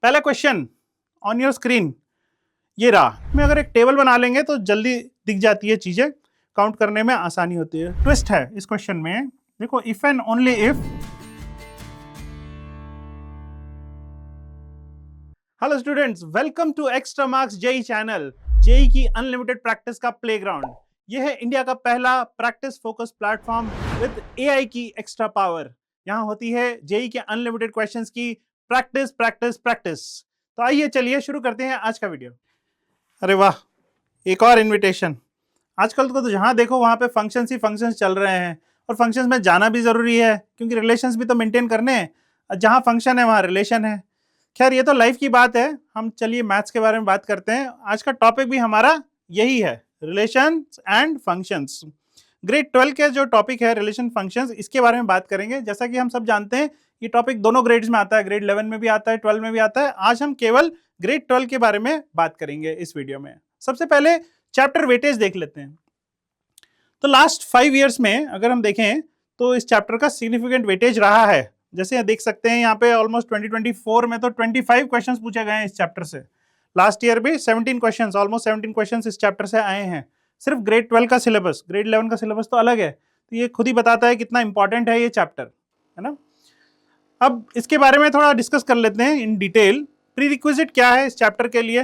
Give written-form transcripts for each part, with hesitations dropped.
पहला question on your screen ये रहा। में अगर एक टेबल बना लेंगे तो जल्दी दिख जाती है चीजें, काउंट करने में आसानी होती है। ट्विस्ट है इस क्वेश्चन में, देखो if and only if. Hello students, welcome to extra marks JEE channel, JEE की अनलिमिटेड प्रैक्टिस का प्लेग्राउंड। यह है इंडिया का पहला practice focus platform with AI की एक्स्ट्रा पावर। यहाँ होती है जेई के अनलिमिटेड क्वेश्चंस की प्रैक्टिस प्रैक्टिस प्रैक्टिस। तो आइए चलिए शुरू करते हैं आज का वीडियो। अरे वाह, एक और इनविटेशन। आजकल तो जहां देखो वहां पे फंक्शंस ही फंक्शंस चल रहे हैं, और फंक्शंस में जाना भी जरूरी है क्योंकि रिलेशंस भी तो मेंटेन करने हैं। जहां फंक्शन है वहां रिलेशन है। खैर ये तो लाइफ की बात है, हम चलिए मैथ्स के बारे में बात करते हैं। आज का टॉपिक भी हमारा यही है, रिलेशंस एंड फंक्शंस। ग्रेड 12 के जो टॉपिक है रिलेशन फंक्शंस, इसके बारे में बात करेंगे। जैसा कि हम सब जानते हैं ये टॉपिक दोनों ग्रेड्स में आता है, ग्रेड 11 में भी आता है, 12 में भी आता है। आज हम केवल ग्रेड 12 के बारे में बात करेंगे इस वीडियो में। सबसे पहले चैप्टर वेटेज देख लेते हैं। तो लास्ट 5 इयर्स में अगर हम देखें तो इस चैप्टर का सिग्निफिकेंट वेटेज रहा है। जैसे देख सकते हैं यहाँ पे ऑलमोस्ट 2024 में तो 25 क्वेश्चंस पूछे गए हैं इस चैप्टर से। लास्ट ईयर भी 17 क्वेश्चंस, ऑलमोस्ट 17 क्वेश्चंस इस चैप्टर से आए हैं। सिर्फ ग्रेड 12 का सिलेबस, ग्रेड 11 का सिलेबस तो अलग है। तो ये खुद ही बताता है कितना इंपॉर्टेंट है ये चैप्टर, है ना। अब इसके बारे में थोड़ा डिस्कस कर लेते हैं इन डिटेल। प्री रिक्विजिट क्या है इस चैप्टर के लिए।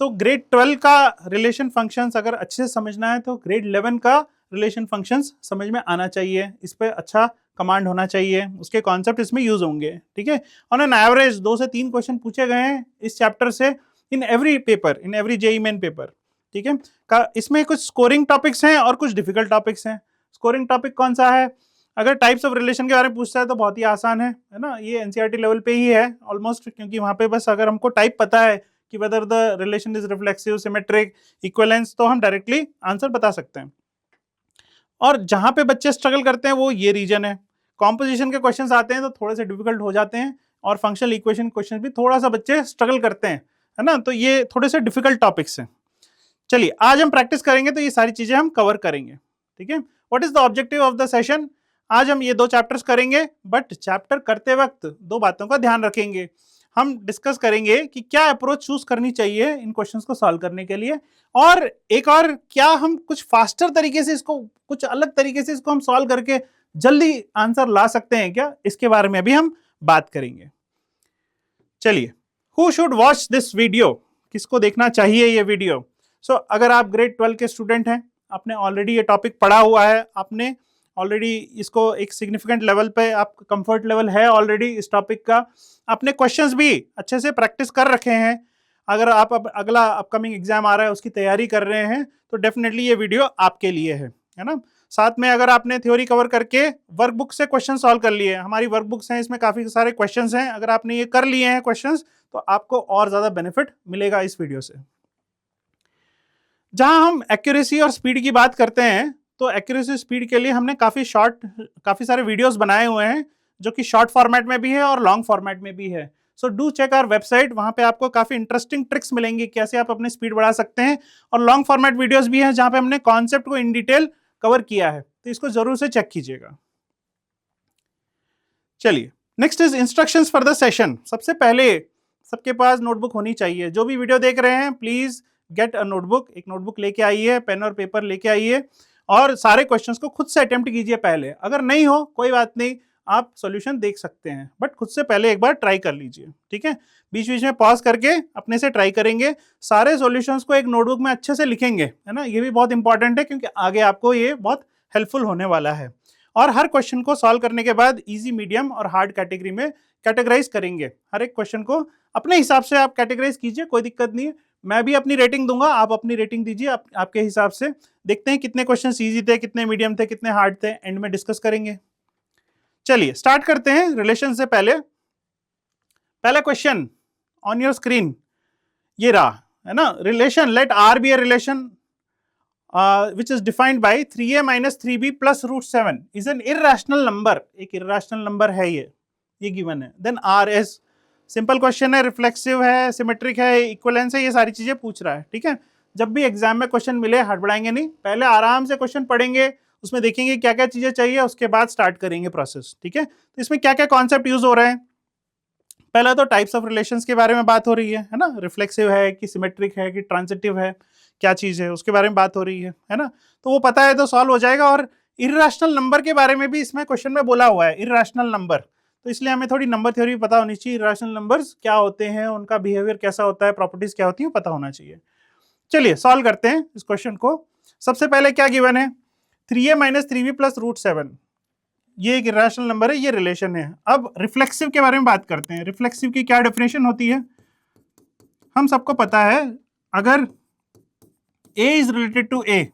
तो ग्रेड 12 का रिलेशन फंक्शंस अगर अच्छे से समझना है तो ग्रेड 11 का रिलेशन फंक्शंस समझ में आना चाहिए, इस पे अच्छा कमांड होना चाहिए, उसके कॉन्सेप्ट इसमें यूज होंगे, ठीक है। ऑन एन एवरेज 2 से 3 क्वेश्चन पूछे गए हैं इस चैप्टर से in every paper, in every JEE main paper, ठीक है। इसमें कुछ स्कोरिंग टॉपिक्स हैं और कुछ डिफिकल्ट टॉपिक्स हैं। स्कोरिंग टॉपिक कौन सा है? अगर टाइप्स ऑफ रिलेशन के बारे में पूछता है तो बहुत ही आसान है ना, ये एनसीईआरटी लेवल पे ही है ऑलमोस्ट, क्योंकि वहां पे बस अगर हमको टाइप पता है कि whether the relation is reflexive, symmetric, equivalence, तो हम डायरेक्टली आंसर बता सकते हैं। और जहां पे बच्चे स्ट्रगल करते हैं वो ये रीजन है। कॉम्पोजिशन के क्वेश्चंस आते हैं तो थोड़े से डिफिकल्ट हो जाते हैं, और फंक्शनल इक्वेशन क्वेश्चन भी थोड़ा सा बच्चे स्ट्रगल करते हैं, है ना। तो ये थोड़े से डिफिकल्ट टॉपिक्स हैं। चलिए आज हम प्रैक्टिस करेंगे तो ये सारी चीजें हम कवर करेंगे, ठीक है। What is the objective of the session? आज हम ये 2 चैप्टर्स करेंगे, बट चैप्टर करते वक्त 2 बातों का ध्यान रखेंगे। हम डिस्कस करेंगे कि क्या अप्रोच चूज करनी चाहिए इन क्वेश्चंस को सॉल्व करने के लिए, और एक और क्या हम कुछ फास्टर तरीके से इसको, कुछ अलग तरीके से इसको हम सॉल्व करके जल्दी आंसर ला सकते हैं क्या, इसके बारे में भी हम बात करेंगे। चलिए, who should watch this video? किसको देखना चाहिए ये वीडियो? अगर आप ग्रेड 12 के स्टूडेंट हैं, आपने ऑलरेडी ये टॉपिक पढ़ा हुआ है, आपने ऑलरेडी इसको एक सिग्निफिकेंट लेवल पे, आपका कंफर्ट लेवल है ऑलरेडी इस टॉपिक का, आपने क्वेश्चंस भी अच्छे से प्रैक्टिस कर रखे हैं, अगर आप अब अगला अपकमिंग एग्जाम आ रहा है उसकी तैयारी कर रहे हैं, तो डेफिनेटली ये वीडियो आपके लिए है ना। साथ में अगर आपने थ्योरी कवर करके वर्कबुक से क्वेश्चन सॉल्व कर लिए, हमारी वर्कबुक्स हैं, इसमें काफी सारे क्वेश्चंस हैं, अगर आपने ये कर लिए हैं क्वेश्चंस तो आपको और ज्यादा बेनिफिट मिलेगा इस वीडियो से। जहां हम एक्यूरेसी और स्पीड की बात करते हैं तो एक्यूरेसी स्पीड के लिए हमने काफी सारे वीडियोस बनाए हुए हैं, जो कि शॉर्ट फॉर्मेट में भी है और लॉन्ग फॉर्मेट में भी है। So do check our website, वहां पे आपको काफी इंटरेस्टिंग ट्रिक्स मिलेंगी कैसे आप अपनी स्पीड बढ़ा सकते हैं। और लॉन्ग फॉर्मेट वीडियोस भी हैं जहां पे हमने कॉन्सेप्ट को इन डिटेल कवर किया है, तो इसको जरूर से चेक कीजिएगा। चलिए, next is instructions for the session. सबसे पहले सबके पास नोटबुक होनी चाहिए। जो भी वीडियो देख रहे हैं प्लीज गेट अ नोटबुक, एक नोटबुक लेके आइए, पेन और पेपर लेके आइए, और सारे क्वेश्चंस को खुद से अटेम्प्ट कीजिए पहले। अगर नहीं हो कोई बात नहीं, आप सॉल्यूशन देख सकते हैं, बट खुद से पहले एक बार ट्राई कर लीजिए, ठीक है। बीच बीच में पॉज करके अपने से ट्राई करेंगे, सारे सॉल्यूशंस को एक नोटबुक में अच्छे से लिखेंगे, है ना। ये भी बहुत इंपॉर्टेंट है क्योंकि आगे आपको ये बहुत हेल्पफुल होने वाला है। और हर क्वेश्चन को सॉल्व करने के बाद इजी, मीडियम और हार्ड कैटेगरी में कैटेगराइज करेंगे। हर एक क्वेश्चन को अपने हिसाब से आप कैटेगराइज कीजिए, कोई दिक्कत नहीं है। मैं भी अपनी रेटिंग दूंगा, आप अपनी रेटिंग दीजिए आपके हिसाब से। देखते हैं कितने क्वेश्चन इजी थे, कितने मीडियम थे, कितने हार्ड थे, एंड में डिस्कस करेंगे। चलिए स्टार्ट करते हैं रिलेशन से पहले। पहला क्वेश्चन ऑन योर स्क्रीन ये रहा, है ना। Relation, let R be a relation which is defined by 3a minus 3b plus root 7 is an irrational number। एक irrational number है ये given है। then r is simple question है, reflexive है, सिमेट्रिक है, इक्विवेलेंस है, ये सारी चीजें पूछ रहा है, ठीक है। जब भी एग्जाम में क्वेश्चन मिले हड़बड़ाएंगे नहीं, पहले आराम से क्वेश्चन पढ़ेंगे, उसमें देखेंगे क्या क्या चीजें चाहिए, उसके बाद स्टार्ट करेंगे प्रोसेस, ठीक है। तो इसमें क्या क्या कॉन्सेप्ट यूज हो रहे हैं? पहला तो टाइप्स ऑफ रिलेशंस के बारे में बात हो रही है ना, रिफ्लेक्सिव है कि सिमेट्रिक है कि ट्रांजिटिव है, क्या चीज है उसके बारे में बात हो रही है ना, तो वो पता है तो सॉल्व हो जाएगा। और इर्रेशनल नंबर के बारे में भी इसमें क्वेश्चन में बोला हुआ है, इर्रेशनल नंबर, तो इसलिए हमें थोड़ी नंबर थ्योरी पता होनी चाहिए, इर्रेशनल नंबर्स क्या होते हैं, उनका बिहेवियर कैसा होता है, प्रॉपर्टीज क्या होती है पता होना चाहिए। चलिए सॉल्व करते हैं इस क्वेश्चन को। सबसे पहले क्या गिवन है, 3a minus 3b plus root 7, ये एक इर्रेशनल नंबर है, ये रिलेशन है। अब रिफ्लेक्सिव के बारे में बात करते हैं। रिफ्लेक्सिव की क्या डेफिनेशन होती है, हम सबको पता है, अगर a is related to a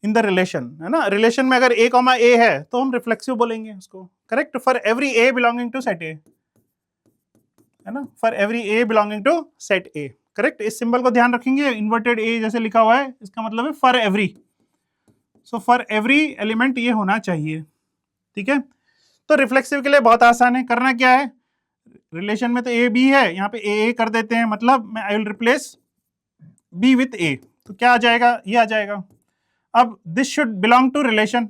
in the relation, है ना, रिलेशन में अगर a कॉमा a है तो हम रिफ्लेक्सिव बोलेंगे उसको, correct, for every a belonging to set a, है ना, for every a belonging to set a, correct. इस सिंबल को ध्यान रखेंगे, इन्वर्टेड a जैसे लिखा हुआ है, इसका मतलब है for every, so for every element ये होना चाहिए, ठीक है। तो रिफ्लेक्सिव के लिए बहुत आसान है, करना क्या है, रिलेशन में तो a b है, यहाँ पे a कर देते हैं, मतलब मैं I will replace b with a, तो क्या आ जाएगा, ये आ जाएगा। अब this should belong to relation,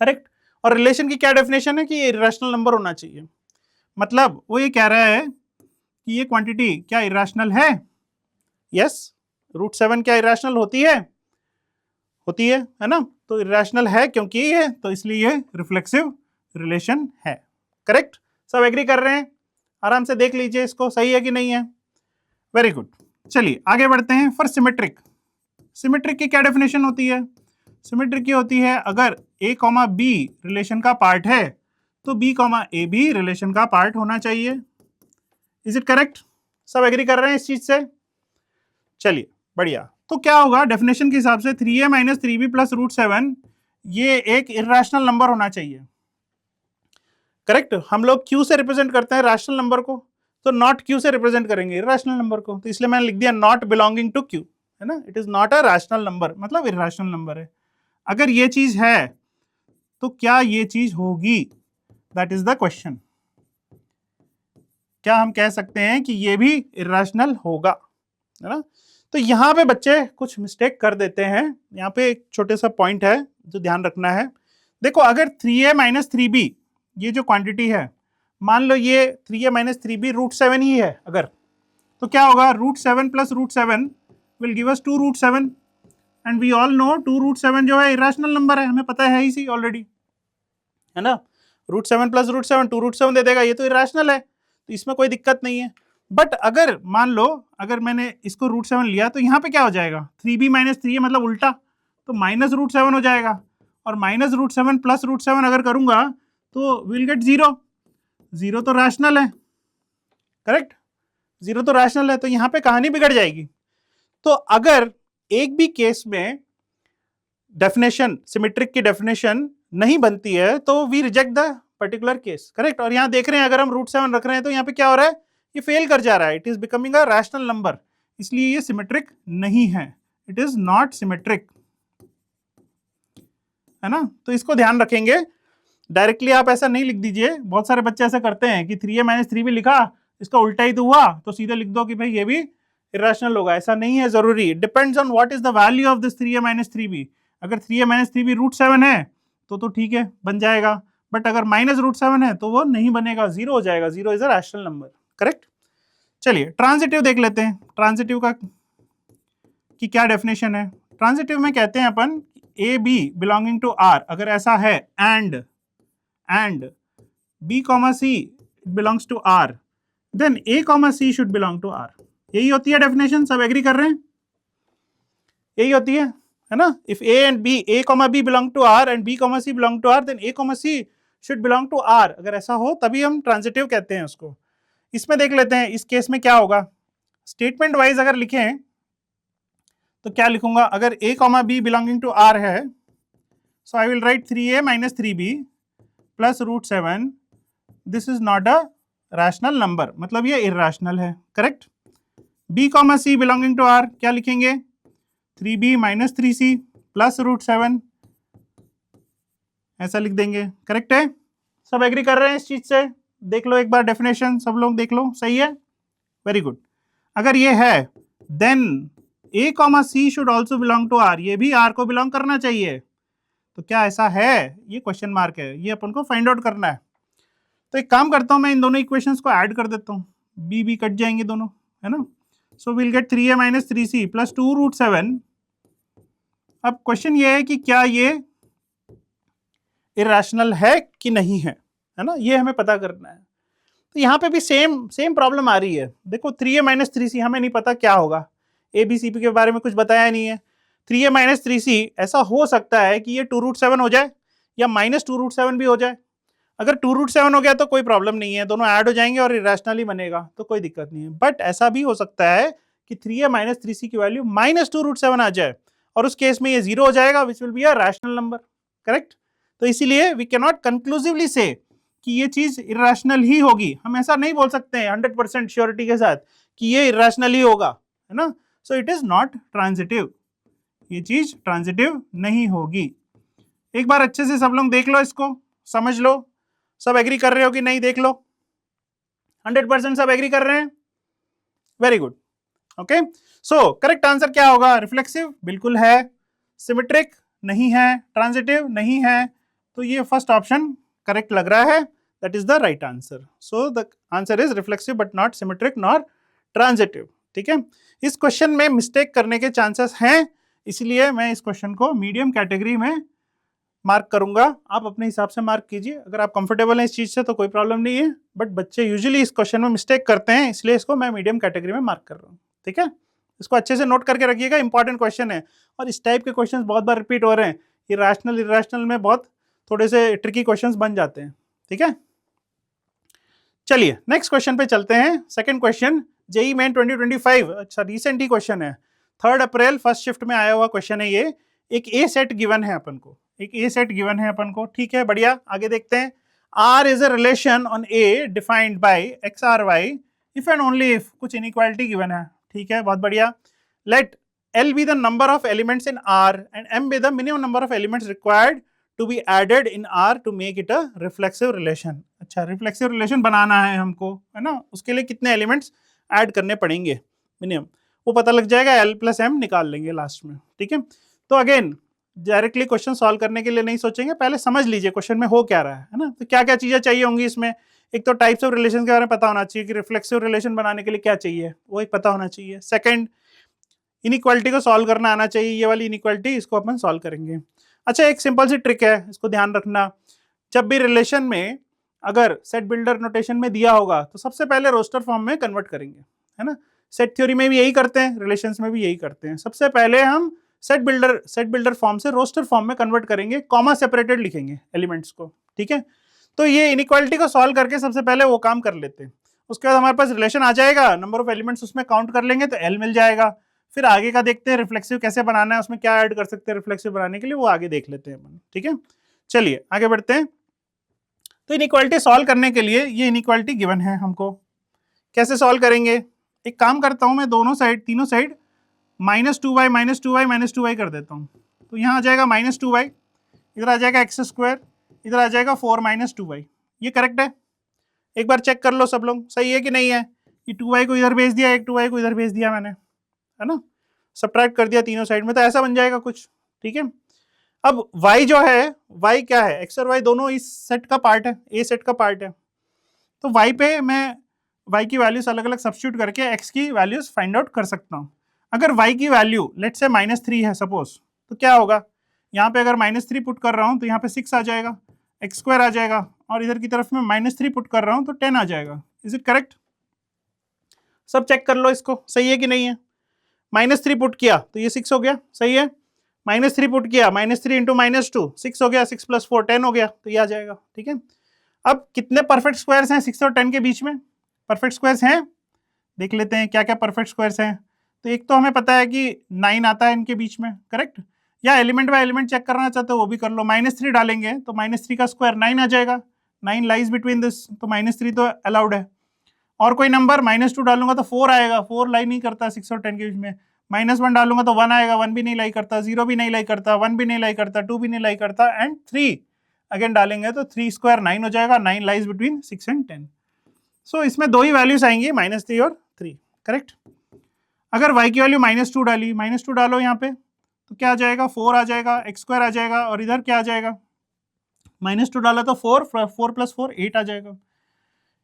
correct, और रिलेशन की क्या डेफिनेशन है कि ये इर्रेशनल नंबर होना चाहिए, मतलब वो ये कह रहा है कि ये क्वांटिटी क्या इर्रेशनल है, यस, रूट 7 क्या इर्रेशनल होती है ना, तो इर्रेशनल है क्योंकि ये है, तो इसलिए ये रिफ्लेक्सिव रिलेशन है, करेक्ट। सब एग्री कर रहे हैं, आराम से देख लीजिए इसको, सही है कि नहीं है, वेरी गुड। चलिए आगे बढ़ते हैं। फॉर सिमेट्रिक, सिमेट्रिक की क्या डेफिनेशन होती है, सिमेट्रिक की होती है, अगर a कॉमा b रिलेशन का पार्ट है तो b कॉमा a भी रिलेशन का पार्ट होना चाहिए। इज इट करेक्ट, सब एग्री कर रहे हैं इस चीज से, चलिए बढ़िया। तो क्या होगा डेफिनेशन के हिसाब से, 3a minus 3b plus root 7 ये एक इर्रेशनल नंबर होना चाहिए, करेक्ट। हम लोग q से रिप्रेजेंट करते हैं रैशनल नंबर को, तो नॉट q से रिप्रेजेंट करेंगे इर्रेशनल नंबर को, तो इसलिए मैंने लिख दिया नॉट बिलोंगिंग टू q, है ना, it is not a rational number, मतलब इर्रेशनल नंबर है। अगर ये चीज है तो क्या ये चीज होगी, दैट इज द क्वेश्चन। क्या हम कह सकते हैं कि ये भी इर्रेशनल होगा, है ना। तो यहाँ पे बच्चे कुछ मिस्टेक कर देते हैं, यहाँ पे एक छोटे सा पॉइंट है जो ध्यान रखना है। देखो अगर 3a माइनस 3b ये जो क्वांटिटी है, मान लो ये 3a माइनस 3b रूट 7 ही है अगर, तो क्या होगा, root 7 plus root 7 will give us 2 root 7, and we all know 2 root 7 जो है इरेशनल नंबर है, हमें पता है ही सी ऑलरेडी, है ना। रूट 7 प्लस रूट 7 2 रूट 7 दे देगा, ये तो इरेशनल है, तो इसमें कोई दिक्कत नहीं है। बट अगर मान लो अगर मैंने इसको रूट 7 लिया तो यहाँ पे क्या हो जाएगा, 3b माइनस 3a मतलब उल्टा, तो माइनस रूट 7 हो जाएगा, और माइनस रूट 7 प्लस रूट 7 अगर करूंगा तो विल गेट 0, 0 तो रैशनल है, करेक्ट, 0 तो रैशनल है, तो यहाँ पे कहानी बिगड़ जाएगी। तो अगर एक भी केस में डेफिनेशन, सिमेट्रिक की डेफिनेशन नहीं बनती है तो we reject the particular case, correct. और यहाँ देख रहे हैं अगर हम रूट 7 रख रहे हैं तो यहाँ पे क्या हो रहा है, ये फेल कर जा रहा है, it is becoming a rational number, इसलिए ये सिमेट्रिक नहीं है, इट इज नॉट सिमेट्रिक, है ना। तो इसको ध्यान रखेंगे, डायरेक्टली आप ऐसा नहीं लिख दीजिए, बहुत सारे बच्चे ऐसा करते हैं कि 3a माइनस 3b लिखा, इसका उल्टा ही तो हुआ, तो सीधे लिख दो कि भाई ये भी इरेशनल होगा, ऐसा नहीं है जरूरी, depends on what is the value of this 3a minus 3b। अगर 3a माइनस 3b रूट 7 है तो ठीक है बन जाएगा, बट अगर माइनस रूट 7 है तो वो नहीं बनेगा, 0 हो जाएगा, 0 is a rational number, correct. चलिए ट्रांजिटिव देख लेते हैं, ट्रांजिटिव का की क्या डेफिनेशन है। ट्रांजिटिव में कहते हैं अपन a b belonging to r, अगर ऐसा है and b comma c belongs to r, then a comma c should belong to r, यही होती है डेफिनेशन, सब एग्री कर रहे हैं, यही होती है ना। If a and b, a comma b belong to r and b comma c belong to r, then a comma c should belong to r, अगर ऐसा हो तभी हम ट्रांजिटिव कहते हैं उसको। इसमें देख लेते हैं इस केस में क्या होगा, स्टेटमेंट वाइज अगर लिखें तो क्या लिखूंगा, अगर a comma b belonging to r है, so I will write 3a minus 3b plus root 7, this is not a rational number, मतलब ये इर्रेशनल है, correct. b comma c belonging to r क्या लिखेंगे, 3b minus 3c plus root 7, ऐसा लिख देंगे, correct है। सब एग्री कर रहे हैं इस चीज से, देख लो एक बार डेफिनेशन, सब लोग देख लो, सही है, वेरी गुड। अगर ये है then a comma c should also belong to r, ये भी r को बिलोंग करना चाहिए, तो क्या ऐसा है, ये क्वेश्चन मार्क है, ये अपन को फाइंड आउट करना है। तो एक काम करता हूँ, मैं इन दोनों इक्वेशंस को ऐड कर देता हूँ, बी बी कट जाएंगे दोनों, है ना। सो will gate 3a minus 3c plus 2√7। अब क्वेश्चन ये है कि क्या ये इरेशनल है कि नहीं है ना, ये हमें पता करना है। तो यहाँ पे भी सेम प्रॉब्लम आ रही है। देखो 3a माइनस 3c हमें नहीं पता क्या होगा, ए बी सी पी के बारे में कुछ बताया नहीं है। 3a माइनस 3c ऐसा हो सकता है कि ये 2√7 हो जाए या माइनस 2√7 भी हो जाए। अगर 2√7 हो गया तो कोई प्रॉब्लम नहीं है, दोनों ऐड हो जाएंगे और इरेशनली बनेगा तो कोई दिक्कत नहीं है। बट ऐसा भी हो सकता है कि 3a माइनस 3c की वैल्यू माइनस 2√7 आ जाए, और उस केस में ये जीरो हो जाएगा, विच will be a rational number, correct. तो इसीलिए वी कैन नॉट कंक्लूसिवली से कि ये चीज इरेशनल ही होगी। हम ऐसा नहीं बोल सकते हैं 100% श्योरिटी के साथ कि ये इरेशनल ही होगा, है ना। सो इट इज नॉट ट्रांजिटिव, ये चीज ट्रांजिटिव नहीं होगी। एक बार अच्छे से सब लोग देख लो, इसको समझ लो, सब एग्री कर रहे हो कि नहीं, देख लो। 100% सब एग्री कर रहे हैं, very good, okay. So correct answer क्या होगा? रिफ्लेक्सिव बिल्कुल है, सिमेट्रिक नहीं है, ट्रांजिटिव नहीं है। तो ये फर्स्ट ऑप्शन करेक्ट लग रहा है, that is the right answer. So the answer is reflexive but not symmetric nor transitive, ठीक है। इस क्वेश्चन में मिस्टेक करने के चांसेस हैं, इसलिए मैं इस क्वेश्चन को मीडियम कैटेगरी में मार्क करूंगा। आप अपने हिसाब से मार्क कीजिए, अगर आप कंफर्टेबल हैं इस चीज से तो कोई प्रॉब्लम नहीं है, बट बच्चे यूजुअली इस क्वेश्चन में मिस्टेक करते हैं, इसलिए इसको मैं मीडियम कैटेगरी में मार्क कर रहा हूँ, ठीक है। इसको अच्छे से नोट करके रखिएगा, इंपॉर्टेंट क्वेश्चन है, और इस टाइप के क्वेश्चन बहुत बार रिपीट हो रहे हैं। इरेशनल इरेशनल में बहुत थोड़े से ट्रिकी क्वेश्चंस बन जाते हैं, ठीक है। चलिए नेक्स्ट क्वेश्चन पे चलते हैं। सेकंड क्वेश्चन जेई मेन 2025, अच्छा रिसेंट ही क्वेश्चन है, 3 अप्रैल फर्स्ट शिफ्ट में आया हुआ क्वेश्चन है ये। एक ए सेट गिवन है अपन को, एक ए सेट गिवन है अपन को, ठीक है, बढ़िया। आगे देखते हैं। R is a relation on A defined by X R Y if and only if कुछ इनइक्वालिटी गिवन है, ठीक है, बहुत बढ़िया। Let L be the number of elements in R and M be the minimum number of elements required to be added in R to make it a reflexive relation। अच्छा, reflexive relation बनाना है हमको, है ना, उसके लिए कितने elements add करने पड़ेंगे मिनिमम, वो पता लग जाएगा, L प्लस M निकाल लेंगे लास्ट में, ठीक है। तो अगेन डायरेक्टली क्वेश्चन सॉल्व करने के लिए नहीं सोचेंगे, पहले समझ लीजिए क्वेश्चन में हो क्या रहा है ना। तो क्या क्या चीजें चाहिए होंगी इसमें? एक तो टाइप्स ऑफ रिलेशन के बारे में पता होना चाहिए कि रिफ्लेक्सिव रिलेशन बनाने के लिए क्या चाहिए, वो एक पता होना चाहिए। सेकंड, इनइक्वालिटी को सॉल्व करना आना चाहिए, ये वाली इनइक्वालिटी, इसको अपन सॉल्व करेंगे। अच्छा, एक सिंपल सी ट्रिक है, इसको ध्यान रखना। जब भी रिलेशन में अगर सेट बिल्डर नोटेशन में दिया होगा तो सबसे पहले रोस्टर फॉर्म में कन्वर्ट करेंगे, है ना। सेट थ्योरी में भी यही करते हैं, रिलेशंस में भी यही करते हैं। सबसे पहले हम सेट बिल्डर फॉर्म से रोस्टर फॉर्म में कन्वर्ट करेंगे, कॉमा सेपरेटेड लिखेंगे एलिमेंट्स को, ठीक है। तो ये इनइक्वालिटी को सॉल्व करके सबसे पहले वो काम कर लेते हैं। उसके बाद हमारे पास रिलेशन आ जाएगा, नंबर ऑफ एलिमेंट्स उसमें काउंट कर लेंगे तो एल मिल जाएगा। फिर आगे का देखते हैं रिफ्लेक्सिव कैसे बनाना है, उसमें क्या ऐड कर सकते हैं रिफ्लेक्सिव बनाने के लिए, वो आगे देख लेते हैं अपन, ठीक है। चलिए आगे बढ़ते हैं। तो इनइक्वालिटी सॉल्व करने के लिए ये इनइक्वालिटी गिवन है हमको, कैसे सॉल्व करेंगे? एक काम करता हूं मैं, दोनों साइड, तीनों साइड -2y -2y कर देता हूं। तो यहाँ आ जाएगा -2y, इधर आ जाएगा x स्क्वायर, इधर आ जाएगा 4 -2y। ये करेक्ट है? एक बार चेक कर लो सब लोग, सही है कि नहीं है? ये 2y को इधर भेज दिया, एक 2y को इधर भेज दिया मैंने, है ना, सब्ट्रैक्ट कर दिया तीनों साइड में, तो ऐसा बन जाएगा कुछ, ठीक है। अब y जो है, y क्या है? x और y दोनों इस सेट का पार्ट है, ए सेट का पार्ट है। तो y पे मैं y की वैल्यूज अलग अलग सब्स्टिट्यूट करके x की वैल्यूज फाइंड आउट कर सकता हूँ। अगर y की वैल्यू लेट्स से -3 है सपोज, तो क्या होगा? यहाँ पे अगर -3 पुट कर रहा हूँ तो यहाँ पे 6 आ जाएगा, एक्स स्क्वायर आ जाएगा, और इधर की तरफ में -3 पुट कर रहा हूँ तो 10 आ जाएगा। Is it correct? सब चेक कर लो इसको, सही है कि नहीं है? -3 पुट किया तो ये 6 हो गया, सही है। -3 पुट किया, -3 इंटू -2 6 हो गया, 6 + 4 10 हो गया, तो ये आ जाएगा, ठीक है। अब कितने परफेक्ट स्क्वायर्स हैं 6 और 10 के बीच में? परफेक्ट स्क्वायर्स हैं, देख लेते हैं क्या क्या परफेक्ट स्क्वायर्स हैं। तो एक तो हमें पता है कि 9 आता है इनके बीच में, करेक्ट। या एलिमेंट बाय एलिमेंट चेक करना चाहते हो वो भी कर लो, -3 डालेंगे तो -3 का स्क्वायर 9 आ जाएगा, 9 लाइज बिटवीन दिस, तो -3 तो अलाउड है। और कोई नंबर -2 डालूंगा तो 4 आएगा, 4 लाई नहीं करता 6 और 10 के बीच में। -1 डालूंगा तो 1 आएगा, 1 भी नहीं लाई करता, 0 भी नहीं लाई करता, 1 भी नहीं लाई करता, 2 भी नहीं लाई करता, एंड 3 अगेन डालेंगे तो 3 स्क्वायर 9 हो जाएगा, 9 लाइज बिटवीन 6 एंड 10। सो इसमें दो ही वैल्यूज आएंगी, -3 और 3, करेक्ट। अगर y की वैल्यू -2 डाली, -2 डालो यहाँ पे तो क्या आ जाएगा? 4 आ जाएगा, एक्स स्क्वायर आ जाएगा, और इधर क्या आ जाएगा? -2 डाला तो 4 + 4 8 आ जाएगा।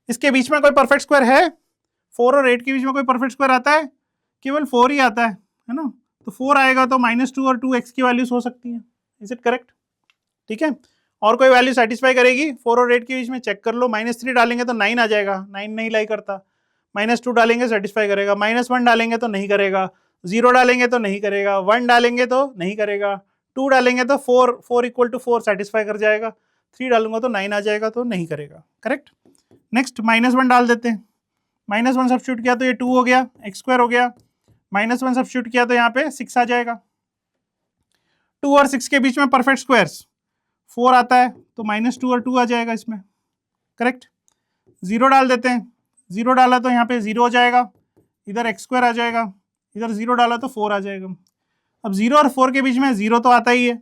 इसके बीच में कोई परफेक्ट स्क्वायर है? 4 और 8 के बीच में कोई परफेक्ट स्क्वायर आता है? केवल 4 ही आता है ना? तो 4 आएगा तो -2 और 2x की वैल्यूज हो सकती है। Is it correct? ठीक है, और कोई वैल्यू सेटिस्फाई करेगी? 4 और 8 के बीच में चेक कर लो। -3 डालेंगे तो 9 आ जाएगा, 9 नहीं लाई करता। -2 डालेंगे सेटिस्फाई करेगा, -1 डालेंगे तो नहीं करेगा, 0 डालेंगे तो नहीं करेगा, 1 डालेंगे तो नहीं करेगा, 2 डालेंगे तो 4 इक्वल टू 4 सेटिस्फाई कर जाएगा, 3 डालूंगा तो 9 आ जाएगा, तो नहीं करेगा। करेक्ट। नेक्स्ट -1 डाल देते हैं। -1 सब्स्टिट्यूट किया तो ये 2 हो गया, x² हो गया। -1 सब्स्टिट्यूट किया तो यहाँ पे 6 आ जाएगा। 2 और 6 के बीच में परफेक्ट स्क्वायर्स 4 आता है तो -2 और 2 आ जाएगा इसमें। करेक्ट। 0 डाल देते हैं, 0 डाला तो यहाँ पे 0 हो जाएगा, इधर x² आ जाएगा, इधर 0 डाला तो 4 आ जाएगा। अब 0 और 4 के बीच में 0 तो आता ही है।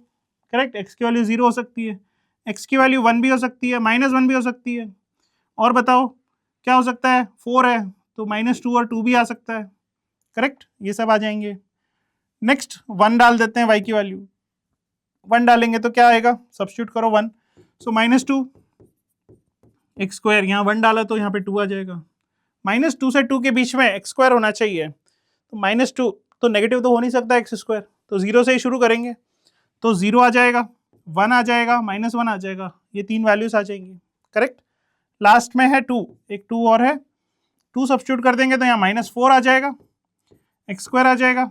करेक्ट। x की वैल्यू 0 हो सकती है, x की वैल्यू 1 भी हो सकती है, -1 भी हो सकती है। और बताओ क्या हो सकता है? 4 है तो -2 और 2 भी आ सकता है। करेक्ट, ये सब आ जाएंगे। नेक्स्ट 1 डाल देते हैं y की वैल्यू। 1 डालेंगे तो क्या आएगा? सब्स्टिट्यूट करो 1, सो -2 x², यहाँ 1 डाला तो यहाँ पे 2 आ जाएगा। -2 से 2 के बीच में x² होना चाहिए, तो -2 तो नेगेटिव तो हो नहीं सकता x², तो 0 से ही शुरू करेंगे, तो 0 आ जाएगा, 1 आ जाएगा, -1 आ जाएगा, ये 3 वैल्यूज आ जाएंगी। करेक्ट। लास्ट में है 2, एक 2 और है, 2 सब्स्टिट्यूट कर देंगे तो यहाँ -4 आ जाएगा, x² आ जाएगा।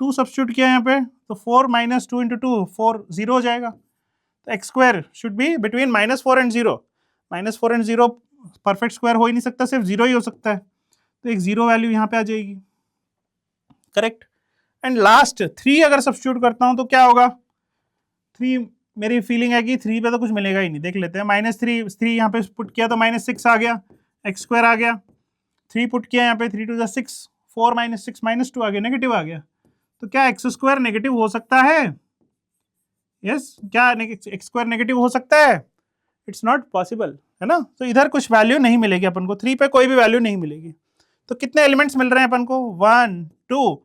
2 सब्स्टिट्यूट किया यहाँ पे तो 4 - 2 × 2 4, 0 हो जाएगा। तो x² should be between -4 and 0। -4 and 0 perfect square हो ही नहीं सकता, सिर्फ 0 ही हो सकता है, तो एक 0 वैल्यू यहाँ पे आ जाएगी। करेक्ट। एंड लास्ट 3 अगर सब्स्टिट्यूट करता हूँ तो क्या होगा? 3, मेरी फीलिंग है कि 3 पे तो कुछ मिलेगा ही नहीं, देख लेते हैं। -3 यहाँ पे पुट किया तो -6 आ गया, x² आ गया। 3 पुट किया यहाँ पे, 3 × 2 = 6, 4 - 6 -2 आ गया, नेगेटिव आ गया। तो क्या x² नेगेटिव हो सकता है? यस, क्या x² नेगेटिव हो सकता है? इट्स नॉट पॉसिबल, है ना? तो इधर कुछ वैल्यू नहीं मिलेगी अपन को, 3 पे कोई भी वैल्यू नहीं मिलेगी। तो कितने एलिमेंट्स मिल रहे हैं अपन को? 1 2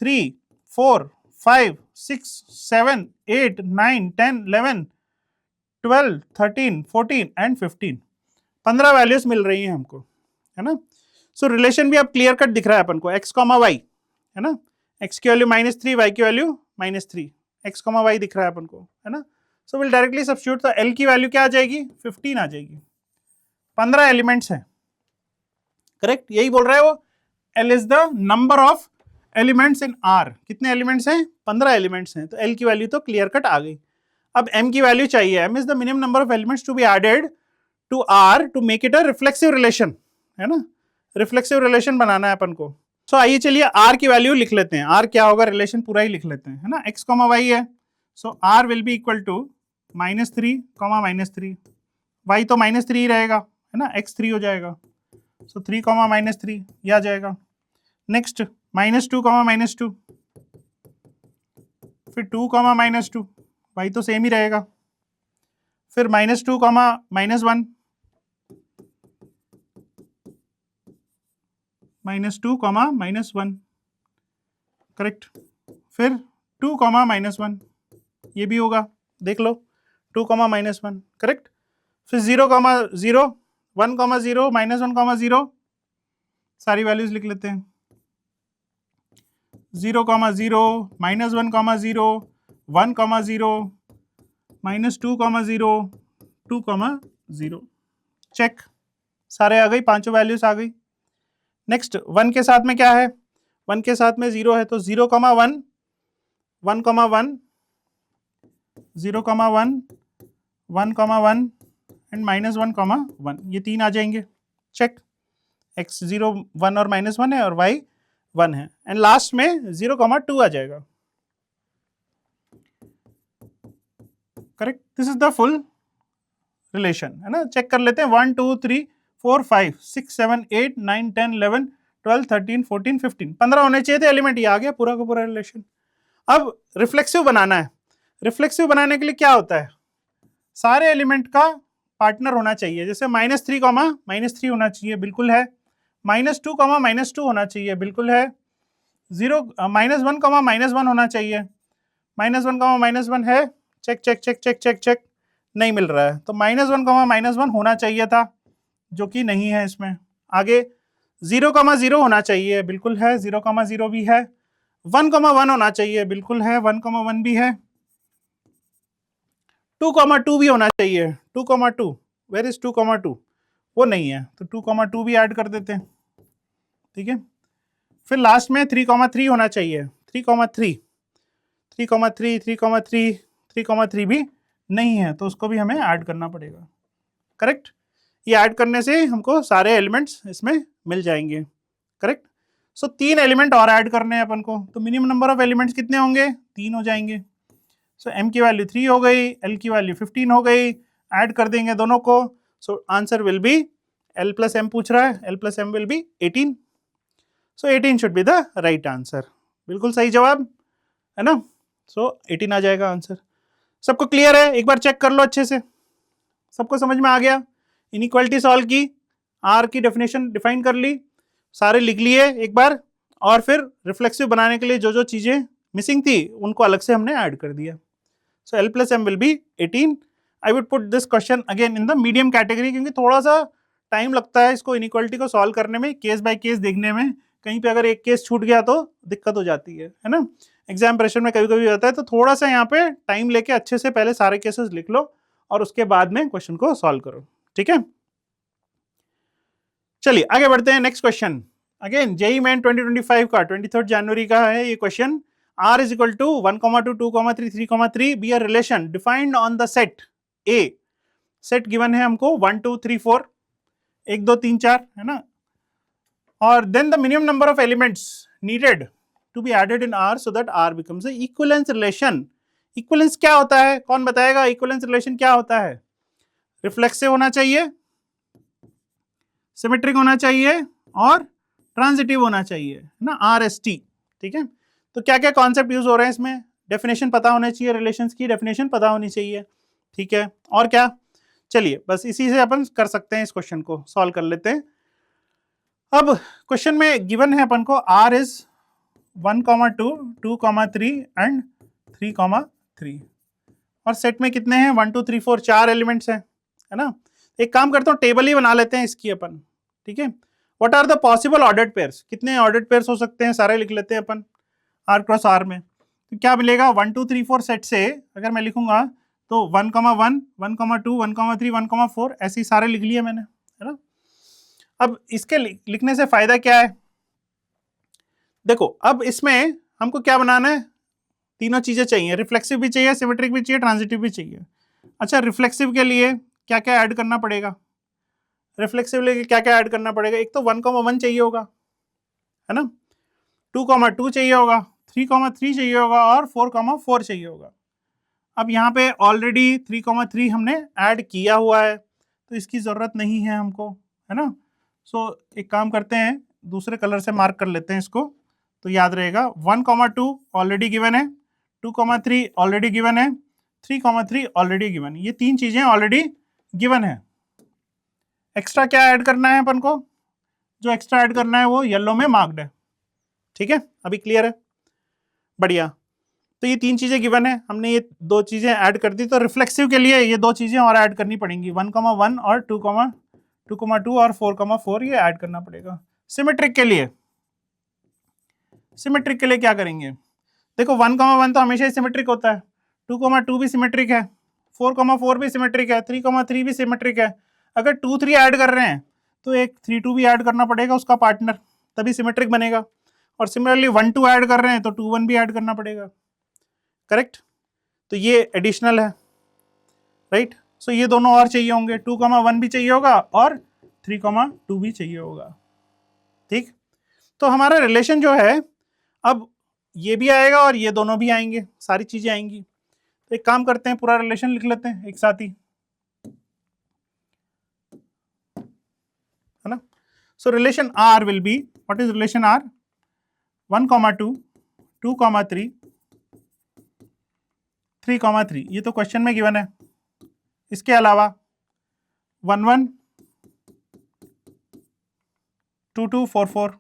3 4 5 6 7 8 9 10 11 12 13 14 एंड 15, 15 वैल्यूज मिल रही हैं हमको, है ना? सो रिलेशन भी अब क्लियर कट दिख रहा है अपन को, x, y, है ना? x की वैल्यू -3, y की वैल्यू -3, x, y दिख रहा है अपन को, है ना? सो विल डायरेक्टली सब्स्टिट्यूट, तो l की वैल्यू क्या आ जाएगी? 15 आ जाएगी। 15 एलिमेंट्स हैं। करेक्ट, यही बोल रहा है वो, L is the number of elements in R। कितने एलिमेंट्स हैं? 15 एलिमेंट्स हैं, तो L की वैल्यू तो क्लियर कट आ गई। अब M की वैल्यू चाहिए। M is the minimum number of elements to be added to R to make it a reflexive relation, है ना? रिफ्लेक्सिव रिलेशन बनाना है अपन को। सो आइए चलिए R की वैल्यू लिख लेते हैं। R क्या होगा? रिलेशन पूरा ही लिख लेते हैं, है ना? x, y है, so R will be equal to -3, -3, y तो -3 ही रहेगा, है ना? x 3 हो जाएगा, सो 3, -3 ये आ जाएगा। नेक्स्ट -2, -2, फिर 2, -2, y तो सेम ही रहेगा, फिर -2, -1, -2, -1, करेक्ट। फिर 2, -1 ये भी होगा, देख लो, 2, -1, करेक्ट। फिर 0, 0, 1, 0, -1, 0, सारी वैल्यूज लिख लेते हैं। 0, 0, -1, 0, 1, 0, -2, 0, 2, 0, चेक, सारे आ गई, पांचों वैल्यूज आ गई। नेक्स्ट 1 के साथ में क्या है? 1 के साथ में 0 है, तो 0, 1, 1, 1, 0, 1, 1, 1 एंड -1, 1, ये 3 आ जाएंगे, चेक। x 0, 1 और -1 है, और y 1 है, एंड लास्ट में 0, 2 आ जाएगा। Correct, this is the full relation, है ना? चेक कर लेते हैं। 1 2 3 4 5 6 7 8 9 10 11 12 13 14 15, 15 होने चाहिए थे एलिमेंट, ये आ गया पूरा का पूरा रिलेशन। अब रिफ्लेक्सिव बनाना है। रिफ्लेक्सिव बनाने के लिए क्या होता है? सारे एलिमेंट का पार्टनर होना चाहिए। जैसे -3, -3 होना चाहिए, बिल्कुल है। -2, -2 होना चाहिए, बिल्कुल है। 0, -1, -1 होना चाहिए, -1, -1 है, check check check check check check, नहीं मिल रहा है, तो -1, -1 होना चाहिए था, जो कि नहीं है इसमें। आगे 0,0 होना चाहिए, बिल्कुल है, 0,0 भी है। 1,1 होना चाहिए, बिल्कुल है, 1,1 भी है। 2,2 भी होना चाहिए, 2,2, वेयर इज 2,2? वो नहीं है, तो 2,2 भी ऐड कर देते हैं, ठीक है। फिर लास्ट में 3,3 होना चाहिए, 3,3, 3,3, 3,3, 3,3 भी नहीं है, तो उसको भी हमें ऐड करना पड़ेगा, करेक्ट। ये ऐड करने से हमको सारे एलिमेंट्स इसमें मिल जाएंगे, करेक्ट। सो 3 एलिमेंट और ऐड करने हैं अपन को, तो मिनिमम नंबर ऑफ एलिमेंट्स कितने होंगे? 3 हो जाएंगे। सो m की वैल्यू 3 हो गई, l की वैल्यू 15 हो गई, ऐड कर देंगे दोनों को। So answer will be, l plus m पूछ रहा है, l plus m will be 18। So 18 should be the right answer, बिल्कुल सही जवाब है ना। सो 18 आ जाएगा आंसर। सबको क्लियर है? एक बार चेक कर लो अच्छे से, सबको समझ में आ गया? इनइक्वालिटी सॉल्व की, आर की डेफिनेशन डिफाइन कर ली, सारे लिख लिए एक बार, और फिर रिफ्लेक्सिव बनाने के लिए जो जो चीजें मिसिंग थी उनको अलग से हमने ऐड कर दिया। सो l plus m will be 18। I would put this question again in the medium category, क्योंकि थोड़ा सा टाइम लगता है इसको इनइक्वालिटी को सॉल्व करने में, केस बाय केस देखने में। कहीं पे अगर एक केस छूट गया तो दिक्कत हो जाती है ना। एग्जाम प्रेशर में कभी कभी होता है, तो थोड़ा सा यहाँ पे टाइम लेके अच्छे से पहले सारे केसेस लिख लो और उसके बाद में क्वेश्चन को सॉल्व करो, ठीक है। चलिए आगे बढ़ते हैं, next question. Again JEE Main 2025 का 23 जनवरी का है ये क्वेश्चन। r is equal to 1,2, 2,3, 3,3 be a relation defined on the set A। Set given है हमको 1 2 3 4, 1 2 3 4 है ना। और then the minimum number of elements needed to be added in R so that R becomes a equivalence relation। Equivalence क्या होता है, कौन बताएगा? इक्विवेलेंस रिलेशन क्या होता है? रिफ्लेक्सिव होना चाहिए, सिमेट्रिक होना चाहिए और ट्रांजिटिव होना चाहिए, है ना, RST, ठीक है। तो क्या क्या कॉन्सेप्ट यूज हो रहे हैं इसमें? डेफिनेशन पता होना चाहिए, रिलेशंस की डेफिनेशन पता होनी चाहिए, ठीक है। और क्या? चलिए बस इसी से अपन कर सकते हैं, इस क्वेश्चन को सॉल्व कर लेते हैं। अब क्वेश्चन में गिवन है अपन को R इज 1,2, 2,3 एंड 3,3, और सेट में कितने हैं? 1 2 3 4, 4 एलिमेंट्स हैं, है ना। एक काम करता हूँ, टेबल ही बना लेते हैं इसकी अपन, ठीक है। What are the possible ordered pairs? कितने ऑर्डर्ड पेयर्स हो सकते हैं, सारे लिख लेते हैं अपन R क्रॉस R में। तो क्या मिलेगा? 1 2 3 4 सेट से अगर मैं लिखूंगा तो 1,1, 1,2, 1,3, 1,4 ऐसे ही सारे लिख लिए मैंने, है ना। अब इसके लिखने से फायदा क्या है? देखो अब इसमें हमको क्या बनाना है? तीनों चीजें चाहिए, रिफ्लेक्सिव भी चाहिए, सिमेट्रिक भी चाहिए, ट्रांजिटिव भी चाहिए। अच्छा, रिफ्लेक्सिव के लिए क्या क्या ऐड करना पड़ेगा? रिफ्लेक्सिव के लिए क्या क्या ऐड करना पड़ेगा? एक तो 1,1 चाहिए होगा, है ना, 2,2 चाहिए होगा, 3,3 चाहिए होगा और 4,4 चाहिए होगा। अब यहाँ पे ऑलरेडी 3,3 हमने ऐड किया हुआ है, तो इसकी जरूरत नहीं है हमको, है ना। सो एक काम करते हैं, दूसरे कलर से मार्क कर लेते हैं इसको, तो याद रहेगा। 1,2 ऑलरेडी गिवन है, 2,3 ऑलरेडी गिवन है, 3,3 ऑलरेडी गिवन है। ये तीन चीजें ऑलरेडी गिवन है। एक्स्ट्रा क्या ऐड करना है अपन को? जो एक्स्ट्रा ऐड करना है वो येलो में मार्क्ड है, ठीक है। अभी क्लियर है? बढ़िया। तो ये तीन चीजें गिवन है, हमने ये दो चीजें ऐड कर दी, तो रिफ्लेक्सिव के लिए ये दो चीजें और ऐड करनी पड़ेंगी, 1,1 और 2,2 और 4,4 ये ऐड करना पड़ेगा। सिमेट्रिक के लिए, सिमेट्रिक के लिए क्या करेंगे? देखो 1,1 तो हमेशा ही सिमेट्रिक होता है, 2,2 भी सिमेट्रिक है, 4,4 भी सिमेट्रिक है, 3,3 भी सिमेट्रिक है। अगर 2 3 ऐड कर रहे हैं तो एक 3 2 भी ऐड करना पड़ेगा उसका पार्टनर, तभी सिमेट्रिक बनेगा। और सिमिलरली 1 2 ऐड कर रहे हैं तो 2 1 भी ऐड करना पड़ेगा, करेक्ट। तो ये एडिशनल है, राइट। सो ये दोनों और चाहिए होंगे, 2,1 भी चाहिए होगा और 3,2 भी चाहिए होगा, ठीक। तो हमारा रिलेशन जो है, अब ये भी आएगा और ये दोनों भी आएंगे, सारी चीजें आएंगी। तो एक काम करते हैं, पूरा रिलेशन लिख लेते हैं एक साथ ही, है ना। सो relation R will B, what is relation R? 1,2, 2,3, 3,3, ये तो क्वेश्चन में गिवन है। इसके अलावा 1 1, 2 2, 4 4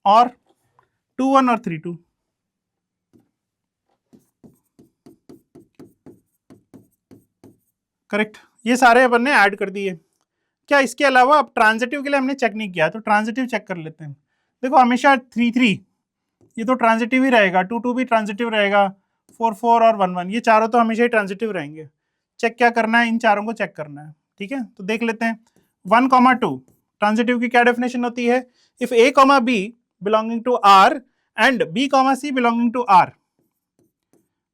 और 2 1 और 3 2, करेक्ट। ये सारे अपन ने ऐड कर दिए। क्या इसके अलावा अब ट्रांजिटिव के लिए हमने चेक नहीं किया, तो ट्रांजिटिव चेक कर लेते हैं। देखो हमेशा 3 3 ये तो ट्रांजिटिव ही रहेगा, 2 2 भी ट्रांजिटिव रहेगा, 4 4 और 1 1 ये चारों तो हमेशा ही ट्रांजिटिव रहेंगे। चेक क्या करना है, इन चारों को चेक करना है। ठीक है, तो देख लेते हैं। 1, 2 ट्रांजिटिव की क्या डेफिनेशन होती है? If A, B belonging to R and B, C belonging to R,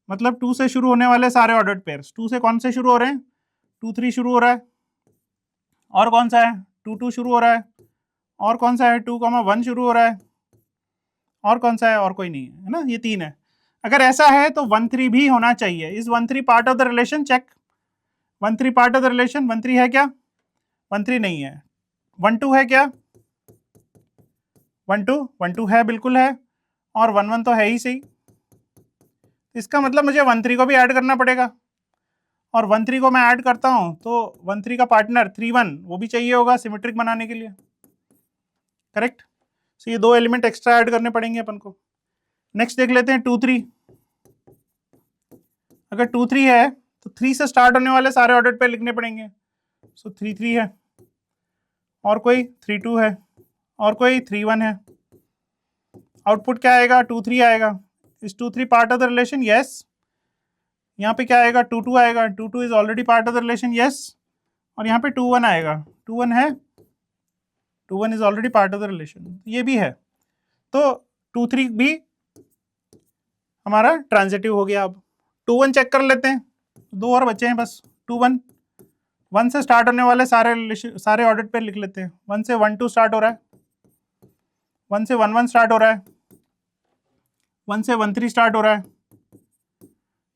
मतलब 2 से शुरू होने वाले सारे ऑर्डर्ड पेयर्स, 2 से कौन से शुरू हो रहे हैं? 2 3 शुरू हो रहा है, और कौन सा है? 2 2 शुरू हो रहा है, और कौन सा है? 2, 1 शुरू हो रहा है, और कौन सा है? और कोई नहीं है ना, ये 3 है। अगर ऐसा है तो 1 3 भी होना चाहिए। Is 1 3 part of the relation? Check. 1 3 part of the relation? 1 3 है क्या? 1 3 नहीं है। 1 2 है क्या? 1 2 है, बिल्कुल है, और 1 1 तो है ही सही। इसका मतलब मुझे 1 3 को भी ऐड करना पड़ेगा, और 1 3 को मैं ऐड करता हूं तो 1 3 का पार्टनर 3 1 वो भी चाहिए होगा सिमेट्रिक बनाने के लिए, करेक्ट। सो ये 2 एलिमेंट एक्स्ट्रा ऐड करने पड़ेंगे अपन को। नेक्स्ट देख लेते हैं 2 3। अगर 2 3 है तो 3 से स्टार्ट होने वाले सारे ऑर्डर पे लिखने पड़ेंगे। सो 3 3 है, और कोई 3 2 है, और कोई 3 1 है। आउटपुट क्या आएगा? 2 3 आएगा। Is 2 3 part of the relation? Yes. यहाँ पे क्या आएगा? 2 2 आएगा। 2 2 is already part of the relation? Yes. और यहाँ पे 2 1 आएगा। 2 1 है, 2 1 is already part of the relation, ये भी है। तो 2 3 भी हमारा ट्रांजिटिव हो गया। अब 2 1 चेक कर लेते हैं, 2 और बचे हैं बस। 2 1 1 से स्टार्ट होने वाले सारे ऑर्डर पे लिख लेते हैं। 1 से 1 2 स्टार्ट हो रहा है, 1 से 1 1 स्टार्ट हो रहा है, 1 से 1 3 स्टार्ट हो रहा है,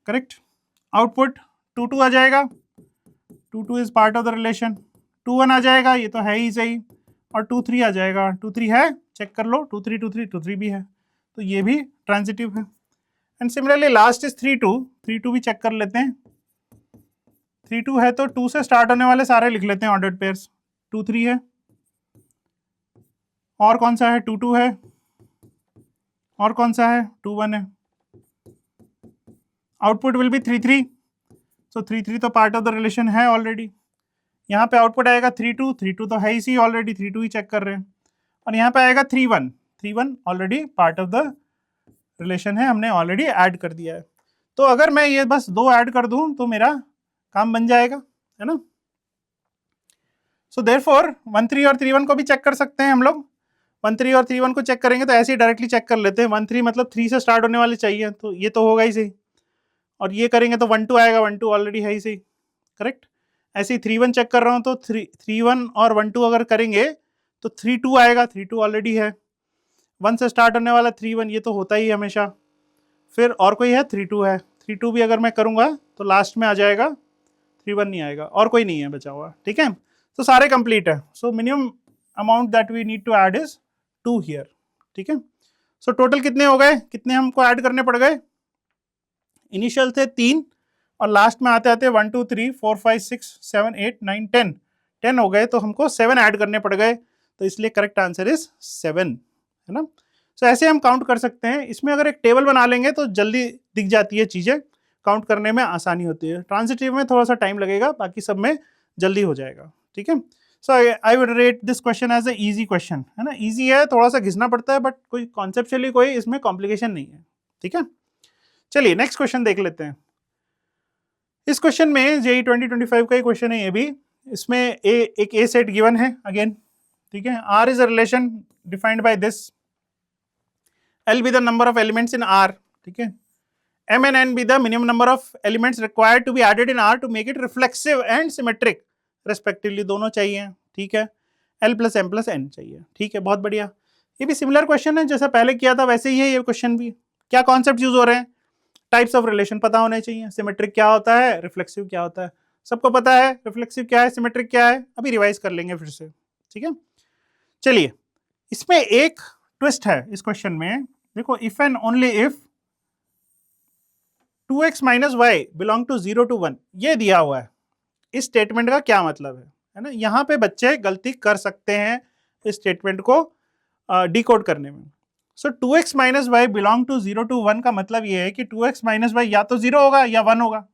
करेक्ट। आउटपुट 2 2 आ जाएगा। 2 2 is part of the relation. 2 1 आ जाएगा, ये तो है ही सही, और 2 3 आ जाएगा। 2 3 है, चेक कर लो। 2 3 2 3 2 3 भी है, तो ये भी ट्रांजिटिव है। And similarly last is 3 2। 3 2 भी चेक कर लेते हैं। 3 2 है तो 2 से स्टार्ट होने वाले सारे लिख लेते हैं ऑर्डर्ड पेयर्स। 2 3 है, और कौन सा है? 2 2 है, और कौन सा है? 2 1 है। Output will be 3 3। सो 3 3 तो पार्ट ऑफ द रिलेशन है ऑलरेडी। यहाँ पे आउटपुट आएगा 3 2। 3 2 तो है ही सी ऑलरेडी, 3 2 ही चेक कर रहे हैं। और यहाँ पे आएगा 3 1। 3 1 already part of the relation है, हमने ऑलरेडी ऐड कर दिया है। तो अगर मैं ये बस 2 ऐड कर दूं तो मेरा काम बन जाएगा, है ना। सो देयरफॉर 1 3 और 3 1 को भी चेक कर सकते हैं हम लोग। 1 3 और 3 1 को चेक करेंगे तो ऐसे ही डायरेक्टली चेक कर लेते हैं। 1 3 मतलब 3 से स्टार्ट होने वाले चाहिए, तो ये तो होगा ही सही। और ये करेंगे तो 1 2 आएगा, 1 2 ऑलरेडी है ही सही, करेक्ट। ऐसे ही 3 1 चेक कर रहा हूँ तो 3 1 और 1 2 अगर करेंगे तो 3 2 आएगा। 3 2 ऑलरेडी है। 1 से स्टार्ट होने वाला 3 1 ये तो होता ही हमेशा। फिर और कोई है? 3 2 है। 3 2 भी अगर मैं करूँगा तो लास्ट में आ जाएगा, 3 1 नहीं आएगा, और कोई नहीं है बचा हुआ, ठीक है। तो सारे कंप्लीट है। So minimum amount that we need to add is 2 here, ठीक है। सो टोटल कितने हो गए? कितने हमको ऐड करने पड़ गए? इनिशियल थे 3, और लास्ट में आते आते 1 2 3 4 5 6 7 8 9 10 10 हो गए, तो हमको 7 ऐड करने पड़ गए। तो इसलिए करेक्ट आंसर इज 7, है ना। सो ऐसे हम काउंट कर सकते हैं। इसमें अगर एक टेबल बना लेंगे तो जल्दी दिख जाती है चीज़ें, काउंट करने में आसानी होती है। ट्रांजिटिव में थोड़ा सा टाइम लगेगा, बाकी सब में जल्दी हो जाएगा, ठीक है। So I would rate this question as a easy question, है ना। इजी है, थोड़ा सा घिसना पड़ता है, बट कोई कॉन्सेप्चुअली कोई इसमें कॉम्प्लिकेशन नहीं है, ठीक है। चलिए नेक्स्ट क्वेश्चन देख लेते हैं। इस क्वेश्चन में जेई 2025 का ही क्वेश्चन है ये भी। इसमें एक ए सेट गिवन है अगेन, ठीक है। R is a relation defined by this, L be the number of elements in R, ठीक है। M and N be the minimum number of elements required to be added in R to make it reflexive and symmetric respectively, दोनों चाहिए, ठीक है। L plus M plus N चाहिए, ठीक है, बहुत बढ़िया। ये भी सिमिलर क्वेश्चन है जैसा पहले किया था, वैसे ही है ये क्वेश्चन भी। क्या कॉन्सेप्ट यूज हो रहे हैं? टाइप्स ऑफ रिलेशन पता होने चाहिए। सिमेट्रिक क्या होता है, रिफ्लेक्सिव क्या होता है, सबको पता है। रिफ्लेक्सिव क्या है, सिमेट्रिक क्या है, अभी रिवाइज कर लेंगे फिर से, ठीक है। चलिए, इसमें एक ट्विस्ट है इस क्वेश्चन में। देखो, if and only if 2x minus Y belong to 0 to 1 ये दिया हुआ है। इस स्टेटमेंट का क्या मतलब है ना। यहाँ पे बच्चे गलती कर सकते हैं इस स्टेटमेंट को डिकोड करने में। So 2x minus Y belong to 0 to 1 का मतलब ये है कि 2x माइनस वाई या तो 0 होगा या 1 होगा।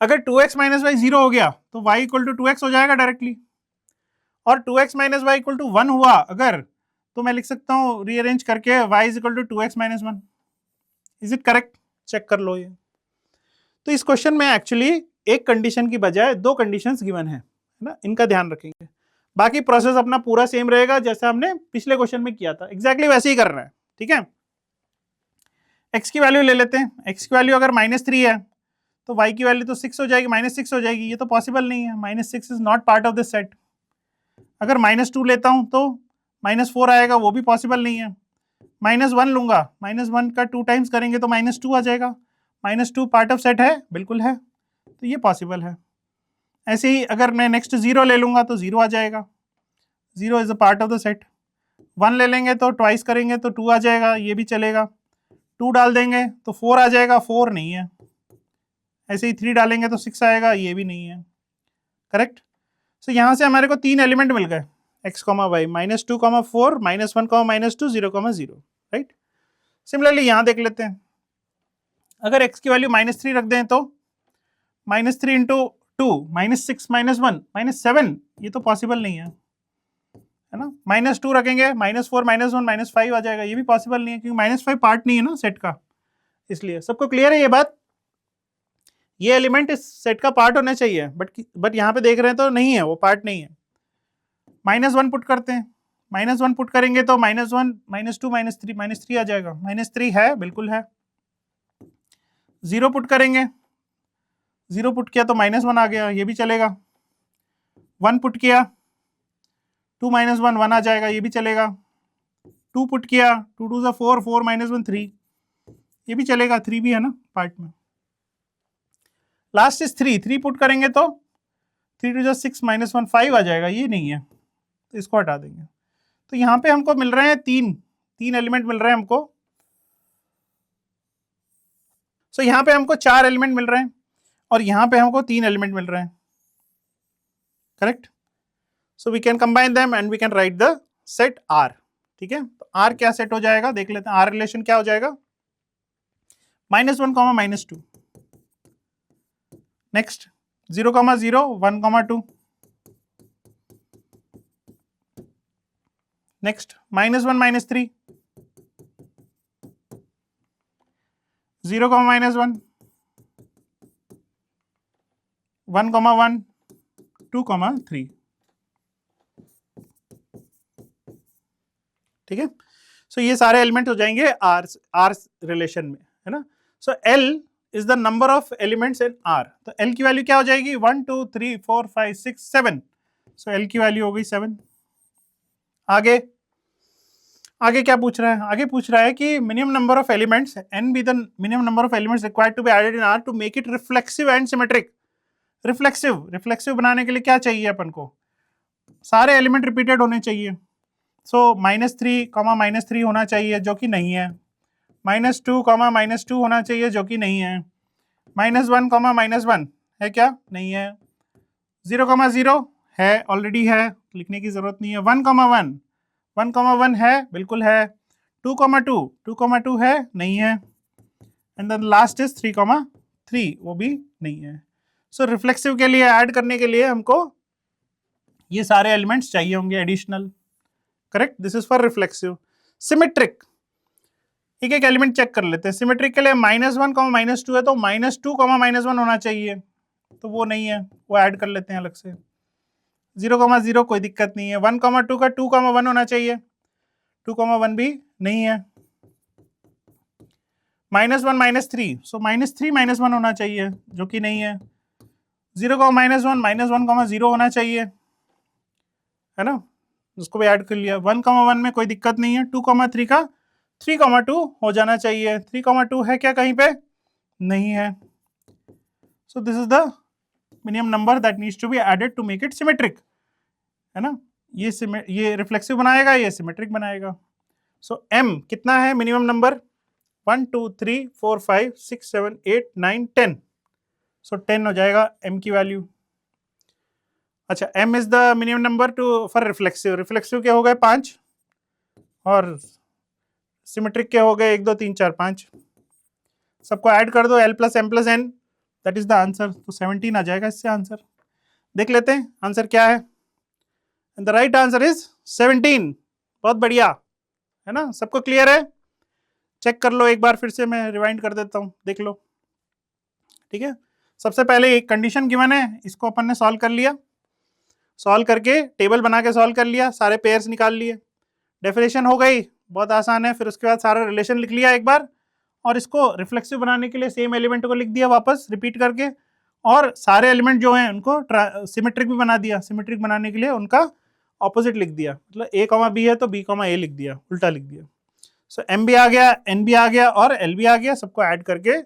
अगर 2x माइनस वाई 0 हो गया तो y इक्वल टू 2x हो जाएगा डायरेक्टली, और 2x minus Y equal to 1 हुआ अगर, तो मैं लिख सकता हूँ रीअरेंज करके y is equal to 2x minus 1। Is it correct? Check कर लो ये। तो इस क्वेश्चन में एक्चुअली एक कंडीशन की बजाय दो कंडीशंस गिवन है ना, इनका ध्यान रखेंगे। बाकी प्रोसेस अपना पूरा सेम रहेगा जैसे हमने पिछले क्वेश्चन में किया था, एग्जैक्टली वैसे ही करना है, ठीक है। x की वैल्यू ले लेते हैं, x की वैल्यू अगर -3 है तो y की वैल्यू तो 6 हो जाएगी, -6 हो जाएगी। ये तो पॉसिबल नहीं है, -6 is not part of this set. अगर -2 लेता हूं तो -4 आएगा, वो भी पॉसिबल नहीं है। -1 लूंगा, -1 का 2 टाइम्स करेंगे तो -2 आ जाएगा। -2 पार्ट ऑफ सेट है, बिल्कुल है, तो ये पॉसिबल है। ऐसे ही अगर मैं नेक्स्ट 0 ले लूंगा तो 0 आ जाएगा, 0 is a part of the set. 1 ले लेंगे तो ट्वाइस करेंगे तो 2 आ जाएगा, ये भी चलेगा। 2 डाल देंगे तो 4 आ जाएगा, 4 नहीं है। ऐसे ही 3 डालेंगे तो 6 आएगा, ये भी नहीं है। करेक्ट। सो यहाँ से हमारे को 3 एलिमेंट मिल गए, x, y, -2, -4, -1, -2, 0, 0, राइट। सिमिलरली यहाँ देख लेते हैं, अगर x की वैल्यू -3 रख दें तो -3 इंटू 2, -6, -1, -7, ये तो पॉसिबल नहीं है ना। -2 रखेंगे, -4, -1, -5 आ जाएगा, ये भी पॉसिबल नहीं है क्योंकि -5 पार्ट नहीं है ना सेट का। इसलिए सबको क्लियर है ये बात? ये एलिमेंट इस सेट का पार्ट होना चाहिए, बट यहाँ पे देख रहे हैं तो नहीं है, वो पार्ट नहीं है। -1 पुट करते हैं, -1 पुट करेंगे तो -1, -2, -3 आ जाएगा। -3 है, बिल्कुल है। 0 पुट करेंगे, 0 पुट किया तो -1 आ गया, ये भी चलेगा। 1 पुट किया, 2 -1, 1 आ जाएगा, ये भी चलेगा। 2 पुट किया, 2 2 ज़ा 4, 4 -1 3, ये भी चलेगा, 3 भी है ना पार्ट में। लास्ट इज 3 पुट करेंगे तो 3 2 ज़ा 6, -1 5 आ जाएगा, ये नहीं है, तो इसको हटा देंगे। तो यहाँ पे हमको मिल रहे हैं तीन एलिमेंट मिल रहे हैं हमको। सो यहाँ पे हमको 4 एलिमेंट मिल रहे हैं और यहाँ पे हमको 3 एलिमेंट मिल रहे हैं, correct. So we can combine them and we can write the set R, ठीक है। तो R क्या सेट हो जाएगा देख लेते हैं। R रिलेशन क्या हो जाएगा, -1, -2, नेक्स्ट 0, 0, 1, 2, नेक्स्ट -1, -3, 0, -1, 1, 1, 2, 3, ठीक है। सो ये सारे एलिमेंट हो जाएंगे आर रिलेशन में, है ना। सो L is the number of elements in R। तो L की वैल्यू क्या हो जाएगी, 1 2 3 4 5 6 7। सो L की वैल्यू हो गई 7। आगे आगे क्या पूछ रहा है, आगे पूछ रहा है कि minimum number of elements n be the minimum number of elements required to be added in R to make it reflexive and symmetric. Reflexive बनाने के लिए क्या चाहिए अपन को, सारे एलिमेंट रिपीटेड होने चाहिए। सो -3, -3 होना चाहिए जो कि नहीं है। -2, -2 होना चाहिए जो कि नहीं है। -1, -1 है क्या, नहीं है। 0, 0 है, ऑलरेडी है, लिखने की जरूरत नहीं है। 1, 1 है, बिल्कुल है। 2, 2 है, नहीं है। एंड देन लास्ट इज 3, 3, वो भी नहीं है। सो रिफ्लेक्सिव के लिए ऐड करने के लिए हमको ये सारे एलिमेंट्स चाहिए होंगे additional, correct. This is for reflexive. Symmetric, एक एक एलिमेंट चेक कर लेते हैं। सिमेट्रिक के लिए -1, -2 है तो -2, -1 होना चाहिए, तो वो नहीं है, वो ऐड कर लेते हैं अलग से। 0, 0 कोई दिक्कत नहीं है। 1, 2 का 2, 1 होना चाहिए, 2, 1 भी नहीं है। -1, -3, सो -3, -1 होना चाहिए जो कि नहीं है। 0, -1, -1, 0 होना चाहिए, है ना, उसको भी ऐड कर लिया। 1, 1 में कोई दिक्कत नहीं है। 2, 3 का 3, 2 हो जाना चाहिए। 3, 2 है क्या कहीं पे, नहीं है। So this is the minimum number that needs to be added to make it symmetric, है ना। ये रिफ्लेक्सिव बनाएगा, ये सिमेट्रिक बनाएगा। सो m कितना है मिनिमम नंबर, 1 2 3 4 5 6 7 8 9 10। सो 10 हो जाएगा m की वैल्यू। अच्छा, m is the minimum number two for reflexive. Reflexive के हो गए 5 और सिमेट्रिक के हो गए 1 2 3 4 5। सबको ऐड कर दो, l + m + n that is the answer. तो 17 आ जाएगा इससे आंसर। देख लेते हैं आंसर क्या है। The right answer is 17। बहुत बढ़िया, है ना, सबको क्लियर है? चेक कर लो एक बार फिर से, मैं रिवाइंड कर देता हूं, देख लो। ठीक है, सबसे पहले एक कंडीशन गिवन है, इसको अपन ने सॉल्व कर लिया, सॉल्व करके टेबल बना के सॉल्व कर लिया, सारे पेयर्स निकाल लिए, डेफिनेशन हो गई, बहुत आसान है। फिर उसके बाद सारा रिलेशन लिख लिया एक बार, और इसको रिफ्लेक्सिव बनाने के लिए सेम एलिमेंट को लिख दिया वापस रिपीट करके, और सारे एलिमेंट जो हैं उनको सिमेट्रिक भी बना दिया। सिमेट्रिक बनाने के लिए उनका ऑपोजिट लिख दिया, मतलब ए कॉमा बी है तो बी कॉमा ए लिख दिया, उल्टा लिख दिया। सो एम भी आ गया, एन भी आ गया और एल भी आ गया, सबको ऐड करके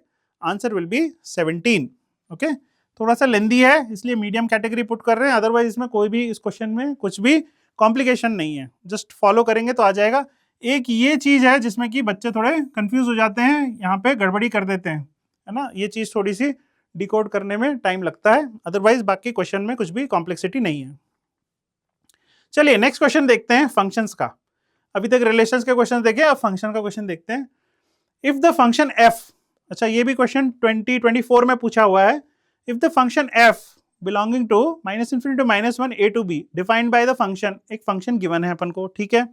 आंसर विल बी 17। ओके, थोड़ा सा लेंदी है इसलिए मीडियम कैटेगरी पुट कर रहे हैं, अदरवाइज इसमें कोई भी इस क्वेश्चन में कुछ भी कॉम्प्लिकेशन नहीं है, जस्ट फॉलो करेंगे तो आ जाएगा। एक ये चीज है जिसमें कि बच्चे थोड़े कंफ्यूज हो जाते हैं, यहाँ पे गड़बड़ी कर देते हैं, है ना, ये चीज थोड़ी सी डिकोड करने में टाइम लगता है, अदरवाइज बाकी क्वेश्चन में कुछ भी कॉम्प्लेक्सिटी नहीं है। चलिए नेक्स्ट क्वेश्चन देखते हैं फंक्शंस का। अभी तक रिलेशंस के क्वेश्चन देखे, अब फंक्शन का क्वेश्चन देखते हैं। इफ द फंक्शन एफ, अच्छा ये भी क्वेश्चन 2024 में पूछा हुआ है। If the function F belonging to -∞ to -1 a to b defined by the function, एक फंक्शन गिवन है अपन को, ठीक है,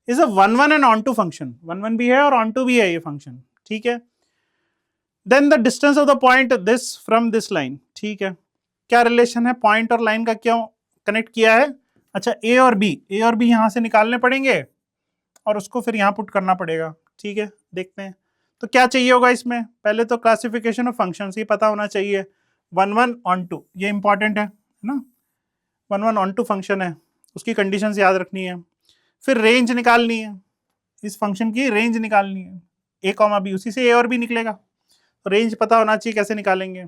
is a 1 1 and onto function, 1 1 भी है और ऑन टू भी है ये फंक्शन, ठीक है। Then the distance of the point this from this line, ठीक है, क्या रिलेशन है पॉइंट और लाइन का, क्यों कनेक्ट किया है? अच्छा ए और बी यहां से निकालने पड़ेंगे और उसको फिर यहाँ पुट करना पड़ेगा, ठीक है, देखते हैं। तो क्या चाहिए होगा इसमें, पहले तो क्लासिफिकेशन ऑफ फंक्शंस ये पता होना चाहिए, 1 1 ऑन टू, ये इंपॉर्टेंट है ना, 1 1 ऑन टू फंक्शन है, उसकी कंडीशंस याद रखनी है। फिर रेंज निकालनी है, इस फंक्शन की रेंज निकालनी है, ए कॉमा बी, उसी से ए और बी निकलेगा, तो रेंज पता होना चाहिए, कैसे निकालेंगे,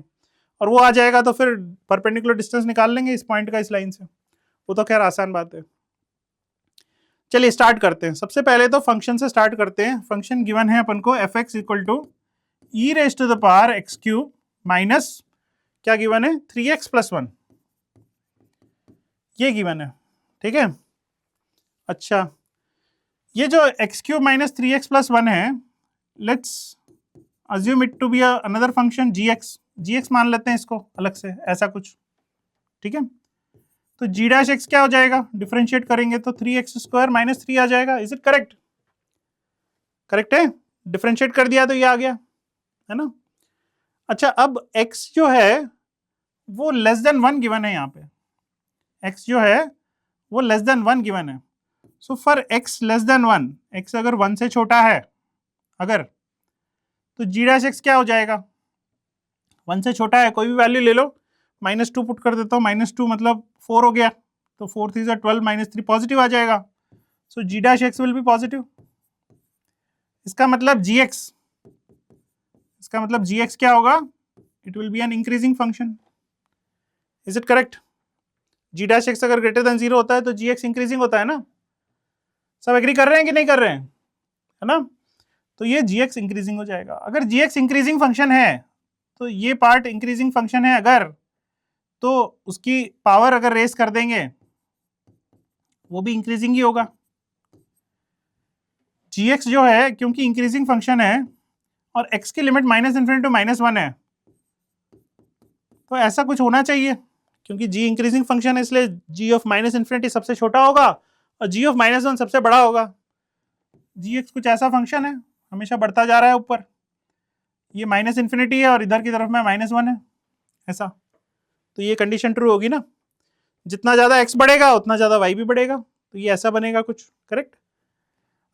और वो आ जाएगा तो फिर परपेंडिकुलर डिस्टेंस निकाल लेंगे इस पॉइंट का इस लाइन से, वो तो खैर आसान बात है। चलिए स्टार्ट करते हैं, सबसे पहले तो फंक्शन से स्टार्ट करते हैं। फंक्शन गिवन है अपन को F x equal to E raise to the power X cube minus, क्या गिवन है, 3x + 1, ये गिवन है, ठीक है। अच्छा ये जो एक्स क्यूब माइनस 3x + 1 है, let's assume it to be another function ji X मान लेते हैं इसको अलग से, ऐसा कुछ, ठीक है। तो जी डैश एक्स क्या हो जाएगा, डिफरेंशिएट करेंगे तो 3x² - 3 आ जाएगा। Is it correct? करेक्ट है, डिफरेंशिएट कर दिया तो ये आ गया, है ना। अच्छा अब x जो है वो लेस देन 1 गिवन है, यहाँ पे x जो है वो लेस देन 1 गिवन है। So for x less than 1, x अगर 1 से छोटा है अगर, तो जी डैश एक्स क्या हो जाएगा, 1 से छोटा है, कोई भी वैल्यू ले लो, -2 पुट कर देता हूँ, -2 मतलब 4 हो गया, तो 4 3 12 -3 पॉजिटिव आ जाएगा। So g dash x will be positive. इसका मतलब जी एक्स, इसका मतलब जी एक्स क्या होगा, it will be an increasing function. Is it correct? G dash X अगर ग्रेटर देन 0 होता है तो जी एक्स इंक्रीजिंग होता है ना, सब एग्री कर रहे हैं कि नहीं कर रहे हैं, है ना। तो ये जी एक्स इंक्रीजिंग हो जाएगा। अगर जी एक्स इंक्रीजिंग फंक्शन है तो ये पार्ट इंक्रीजिंग फंक्शन है अगर, तो उसकी पावर अगर रेस कर देंगे वो भी इंक्रीजिंग ही होगा। जी एक्स जो है क्योंकि इंक्रीजिंग फंक्शन है और x की लिमिट -∞ to -1 है, तो ऐसा कुछ होना चाहिए, क्योंकि g इंक्रीजिंग फंक्शन है इसलिए g ऑफ -∞ सबसे छोटा होगा और g ऑफ -1 सबसे बड़ा होगा। जी एक्स कुछ ऐसा फंक्शन है, हमेशा बढ़ता जा रहा है ऊपर, ये -∞ है और इधर की तरफ में -1 है, ऐसा, तो ये कंडीशन ट्रू होगी ना, जितना ज़्यादा x बढ़ेगा उतना ज़्यादा y भी बढ़ेगा, तो ये ऐसा बनेगा कुछ, करेक्ट।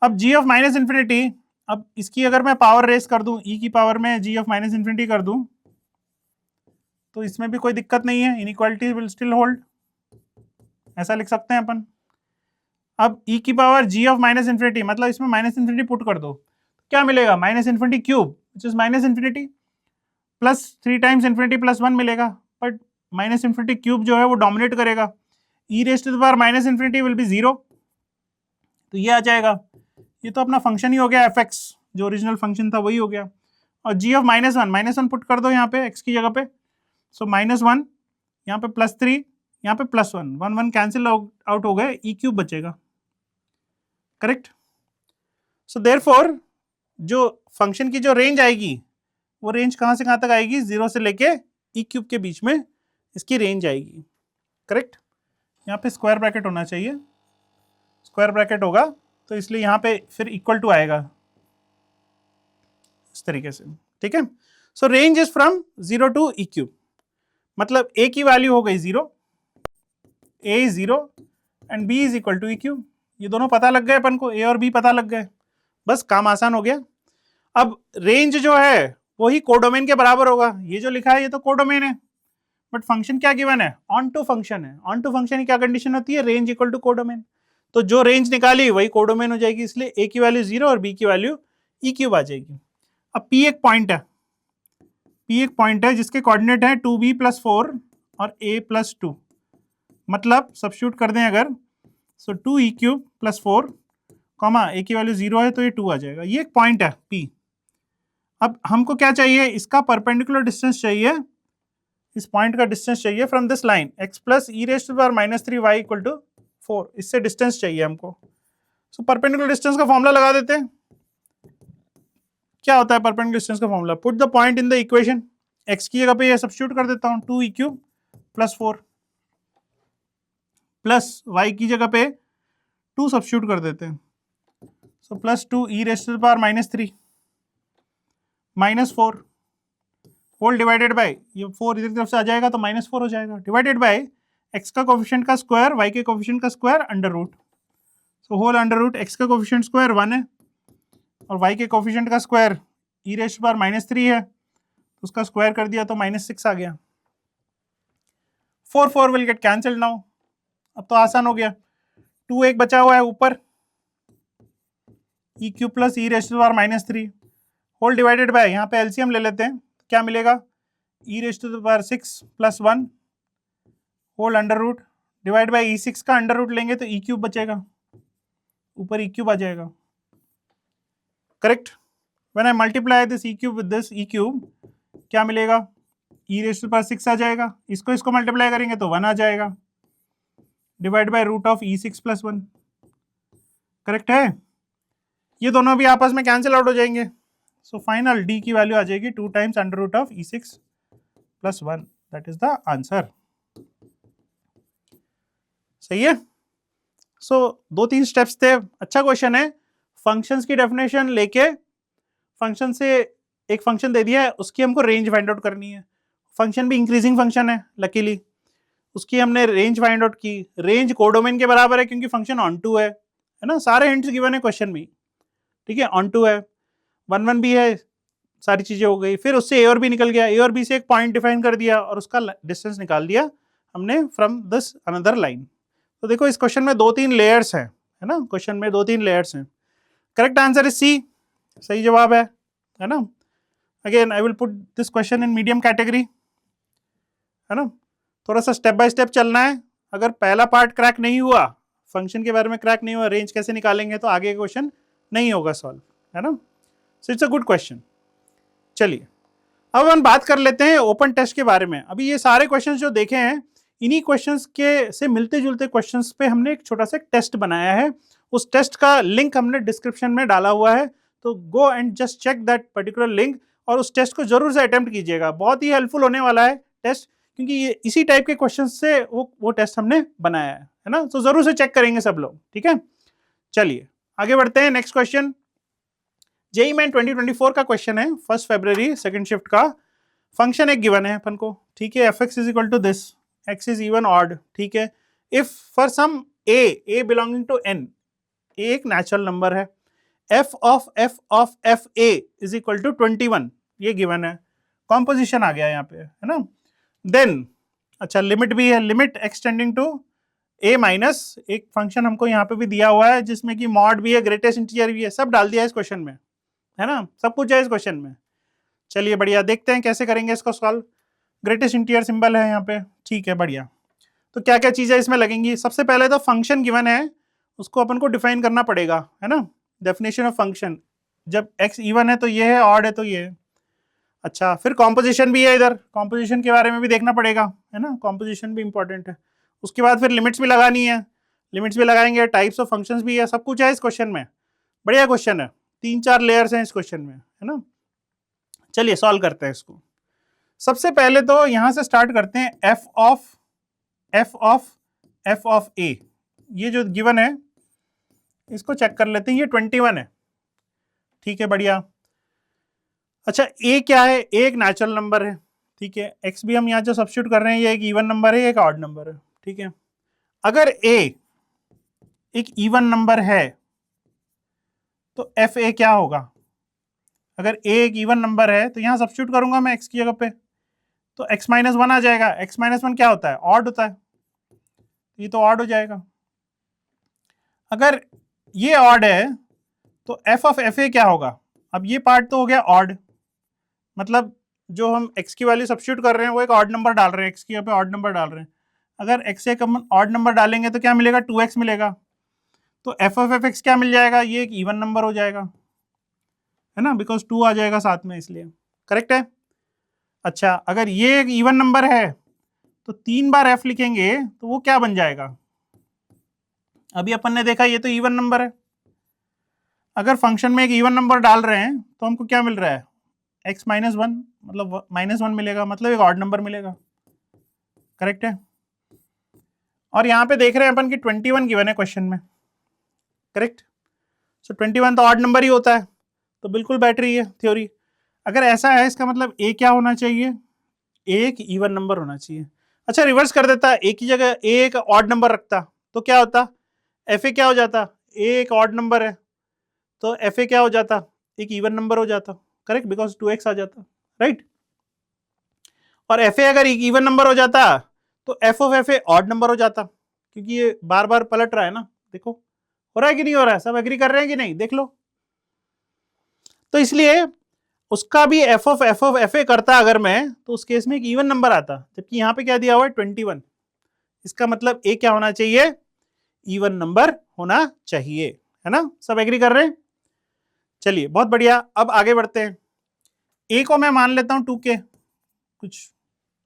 अब g ऑफ -∞, अब इसकी अगर मैं पावर रेस कर दूं, e की पावर में g ऑफ -∞ कर दूं, तो इसमें भी कोई दिक्कत नहीं है, इनइक्वालिटी विल स्टिल होल्ड, ऐसा लिख सकते हैं अपन। अब e की पावर g ऑफ -∞, मतलब इसमें -∞ पुट कर दो, क्या मिलेगा, -∞³ विच इज -∞, प्लस 3 टाइम्स ∞ + 1 मिलेगा, बट -∞³ जो है वो डोमिनेट करेगा, e raise to the power -∞ will be 0, तो ये आ जाएगा। ये तो अपना फंक्शन ही हो गया एफ एक्स, जो ओरिजिनल फंक्शन था वही हो गया। और g ऑफ -1 पुट कर दो यहाँ पे x की जगह पे, सो -1 यहाँ पे +3, यहाँ पे +1, 1 1 कैंसिल आउट हो गए, e³ बचेगा, करेक्ट। सो देयरफॉर जो फंक्शन की जो रेंज आएगी वो रेंज कहाँ से कहाँ तक आएगी, 0 से लेके ई क्यूब के बीच में इसकी रेंज आएगी, करेक्ट। यहाँ पे स्क्वायर ब्रैकेट होना चाहिए, स्क्वायर ब्रैकेट होगा तो इसलिए यहाँ पे फिर इक्वल टू आएगा इस तरीके से, ठीक है। So range is from 0 to e cube, मतलब ए की वैल्यू हो गई 0, a is 0 and b is equal to e cube. ये दोनों पता लग गए अपन को, ए और बी पता लग गए, बस काम आसान हो गया। अब रेंज जो है वही कोडोमेन के बराबर होगा, ये जो लिखा है ये तो कोडोमेन है, बट फंक्शन क्या गिवन है, ऑन टू फंक्शन है। ऑन टू फंक्शन की क्या कंडीशन होती है, रेंज इक्वल टू कोडोमेन। तो जो रेंज निकाली वही कोडोमेन हो जाएगी, इसलिए ए की वैल्यू 0 और बी की वैल्यू ई क्यूब आ जाएगी। अब पी एक पॉइंट है, पी एक पॉइंट है जिसके कोऑर्डिनेट है 2b + 4 और a + 2, मतलब सब्स्टिट्यूट कर दें अगर, सो 2e³ + 4 कॉमा a की वैल्यू 0 है तो ये 2 आ जाएगा। ये एक पॉइंट है p। अब हमको क्या चाहिए, इसका परपेंडिकुलर डिस्टेंस चाहिए, इस पॉइंट का डिस्टेंस चाहिए from this line x + e⁻³ 3y = 4, इससे डिस्टेंस चाहिए हमको। सो परपेंडिकुलर डिस्टेंस का फॉर्मूला लगा देते हैं। क्या होता है परपेंडिकुलर डिस्टेंस का formula, put the point in the equation, x की जगह पे ये सब्स्टिट्यूट कर देता हूं 2e³ + 4 प्लस y की जगह पे 2 सब्स्टिट्यूट कर देते हैं, सो +2 e⁻³ -4 होल डिवाइडेड बाय, ये 4 इधर की तरफ से आ जाएगा तो -4 हो जाएगा, डिवाइडेड बाय x का कोफिशिएंट का स्क्वायर y के कोफिशिएंट का square under root, so whole under root x का कोफिशिएंट स्क्वायर 1 है और y के कोफिशिएंट का स्क्वायर e⁻³ है, उसका स्क्वायर कर दिया तो -6 आ गया। 4 विल गेट कैंसिल्ड नाउ, अब तो आसान हो गया। 2 एक बचा हुआ है ऊपर, e³ + e⁻³ whole divided bye, यहाँ पे एलसीएम ले लेते हैं, क्या मिलेगा, e⁻6 + 1 whole under root divide by e6 का अंडर रूट लेंगे तो e³ बचेगा, ऊपर e³ आ जाएगा, correct. When I multiply this e³ with this e³ क्या मिलेगा, e⁻6 आ जाएगा, इसको मल्टीप्लाई करेंगे तो 1 आ जाएगा, डिवाइड बाय √(e6 + 1), करेक्ट है। ये दोनों भी आपस में कैंसिल आउट हो जाएंगे, सो फाइनल d की वैल्यू आ जाएगी 2 times √(e6 + 1), that is the answer. सही है। सो 2-3 स्टेप्स थे, अच्छा क्वेश्चन है। फंक्शंस की डेफिनेशन लेके, फंक्शन से एक फंक्शन दे दिया है, उसकी हमको रेंज फाइंड आउट करनी है। फंक्शन भी इंक्रीजिंग फंक्शन है लकीली, उसकी हमने रेंज फाइंड आउट की। रेंज कोडोमेन के बराबर है क्योंकि फंक्शन ऑन टू है ना, सारे हिंट्स गिवन है क्वेश्चन में, ठीक है। ऑन टू है, 1 भी है, सारी चीजें हो गई। फिर उससे ए और बी निकल गया, ए और बी से एक पॉइंट डिफाइन कर दिया और उसका डिस्टेंस निकाल दिया हमने फ्रॉम दिस अनदर लाइन। तो देखो इस क्वेश्चन में 2-3 लेयर्स हैं, है ना, क्वेश्चन में 2-3 लेयर्स हैं। करेक्ट आंसर इज सी, सही जवाब है ना। Again I will put this question in medium category, है ना। थोड़ा सा स्टेप बाय स्टेप चलना है। अगर पहला पार्ट क्रैक नहीं हुआ, फंक्शन के बारे में क्रैक नहीं हुआ, रेंज कैसे निकालेंगे, तो आगे क्वेश्चन नहीं होगा सॉल्व, है ना। So it's a good question. चलिए अब हम बात कर लेते हैं ओपन टेस्ट के बारे में। अभी ये सारे क्वेश्चंस जो देखे हैं, इन्हीं क्वेश्चंस के से मिलते जुलते क्वेश्चंस पे हमने एक छोटा सा टेस्ट बनाया है। उस टेस्ट का लिंक हमने डिस्क्रिप्शन में डाला हुआ है, तो go and just check that particular link और उस टेस्ट को जरूर से अटेम्प्ट कीजिएगा। बहुत ही हेल्पफुल होने वाला है टेस्ट, क्योंकि ये इसी टाइप के क्वेश्चन से वो टेस्ट हमने बनाया है ना। तो जरूर से चेक करेंगे सब लोग, ठीक है। चलिए आगे बढ़ते हैं। नेक्स्ट क्वेश्चन जेईई मेन 2024 का क्वेश्चन है, 1 फरवरी सेकंड शिफ्ट का। फंक्शन एक गिवन है अपन को, ठीक है, fx = this, x is even odd, ठीक है। If for some a belonging to n, a एक नेचुरल नंबर है, f ऑफ f a = 21, ये गिवन है। कॉम्पोजिशन आ गया यहाँ पे, है ना। देन अच्छा लिमिट भी है, limit extending to a minus, एक फंक्शन हमको यहाँ पे भी दिया हुआ है जिसमें कि मॉड भी है, ग्रेटेस्ट इंटीजर भी है, सब डाल दिया है इस क्वेश्चन में, है ना, सब कुछ है इस क्वेश्चन में। चलिए बढ़िया, देखते हैं कैसे करेंगे इसको सॉल्व। ग्रेटेस्ट इंटीजर सिंबल है यहाँ पे, ठीक है बढ़िया। तो क्या क्या चीजें इसमें लगेंगी, सबसे पहले तो फंक्शन गिवन है, उसको अपन को डिफाइन करना पड़ेगा, है ना। डेफिनेशन ऑफ फंक्शन, जब x इवन है तो ये है, ऑड है तो ये है। अच्छा फिर कॉम्पोजिशन भी है, इधर कॉम्पोजिशन के बारे में भी देखना पड़ेगा, है ना, कॉम्पोजिशन भी इंपॉर्टेंट है। उसके बाद फिर लिमिट्स भी लगानी है, लिमिट्स भी लगाएंगे, टाइप्स ऑफ फंक्शंस भी है, सब कुछ है इस क्वेश्चन में। बढ़िया क्वेश्चन है, 3-4 लेयर्स हैं इस क्वेश्चन में, है ना। चलिए सॉल्व करते हैं इसको। सबसे पहले तो यहां से स्टार्ट करते हैं, एफ ऑफ ए, ये जो गिवन है इसको चेक कर लेते हैं, ये 21 है, ठीक है, बढ़िया। अच्छा ए क्या है, ए एक नेचुरल नंबर है, ठीक है, एक्स भी हम यहाँ जो सब्स्टिट्यूट कर रहे हैं ये एक इवन नंबर है, ये एक ऑड नंबर है, ठीक है। अगर ए एक इवन नंबर है तो एफ ए क्या होगा, अगर ए एक इवन नंबर है तो यहाँ सब्स्टिट्यूट करूंगा मैं एक्स की जगह पे, तो x माइनस वन आ जाएगा, x माइनस वन क्या होता है, ऑड होता है, ये तो ऑड हो जाएगा। अगर ये ऑड है तो एफ ऑफ एफ ए क्या होगा, अब ये पार्ट तो हो गया ऑड, मतलब जो हम x की वैल्यू सब्स्टिट्यूट कर रहे हैं वो एक ऑड नंबर डाल रहे हैं, x की जगह पे ऑड नंबर डाल रहे हैं, अगर x से ऑड नंबर डालेंगे तो क्या मिलेगा, 2x मिलेगा, तो एफ ऑफ एफ एक्स क्या मिल जाएगा, ये एक इवन नंबर हो जाएगा, है ना, बिकॉज 2 आ जाएगा साथ में, इसलिए करेक्ट है। अच्छा अगर ये एक इवन नंबर है तो 3 बार f लिखेंगे तो वो क्या बन जाएगा, अभी अपन ने देखा ये तो इवन नंबर है, अगर फंक्शन में एक इवन नंबर डाल रहे हैं तो हमको क्या मिल रहा है, x माइनस वन, मतलब -1 मिलेगा, मतलब एक ऑड नंबर मिलेगा, करेक्ट है। और यहाँ पे देख रहे हैं अपन की 21 गिवन है क्वेश्चन में, करेक्ट, सो 21 तो ऑड नंबर ही होता है, तो बिल्कुल बैठ रही है थ्योरी। अगर ऐसा है इसका मतलब ए क्या होना चाहिए, ए एक इवन नंबर होना चाहिए। अच्छा रिवर्स कर देता, ए की जगह ए एक ऑड नंबर रखता तो क्या होता, एफ ए क्या हो जाता, ए एक ऑड नंबर है तो एफ ए क्या हो जाता, एक इवन नंबर हो जाता, करेक्ट, बिकॉज 2x आ जाता, राइट। और एफ ए अगर एक इवन नंबर हो जाता तो F of F A odd number हो जाता, क्योंकि ये बार बार पलट रहा है ना, देखो हो रहा है कि नहीं हो रहा है, सब एग्री कर रहे हैं कि नहीं, देख लो। तो इसलिए उसका भी एफ ऑफ एफ ए करता अगर मैं, तो उस केस में एक इवन नंबर आता, जबकि यहाँ पे क्या दिया हुआ है 21, इसका मतलब ए क्या होना चाहिए, इवन नंबर होना चाहिए, है ना, सब एग्री कर रहे हैं। चलिए बहुत बढ़िया, अब आगे बढ़ते हैं। ए को मैं मान लेता हूं 2k, कुछ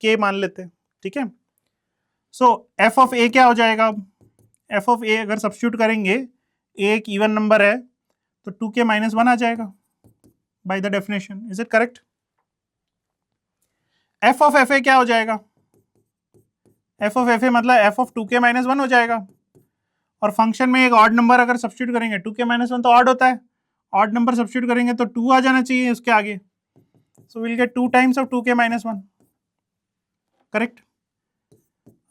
k मान लेते हैं, ठीक है। सो एफ ऑफ ए क्या हो जाएगा, एफ ऑफ ए अगर सब्स्टिट्यूट करेंगे, ए एक इवन नंबर है तो 2k माइनस 1 आ जाएगा by the definition, is it correct. F of F A क्या हो जाएगा, एफ ऑफ एफ ए मतलब एफ ऑफ 2k माइनस 1 हो जाएगा, और फंक्शन में एक ऑड नंबर अगर सब्स्टिट्यूट करेंगे, 2k माइनस 1 तो ऑड होता है, ऑड नंबर सब्स्टिट्यूट करेंगे तो 2 आ जाना चाहिए उसके आगे, सो will gate 2 times of 2k minus 1, correct.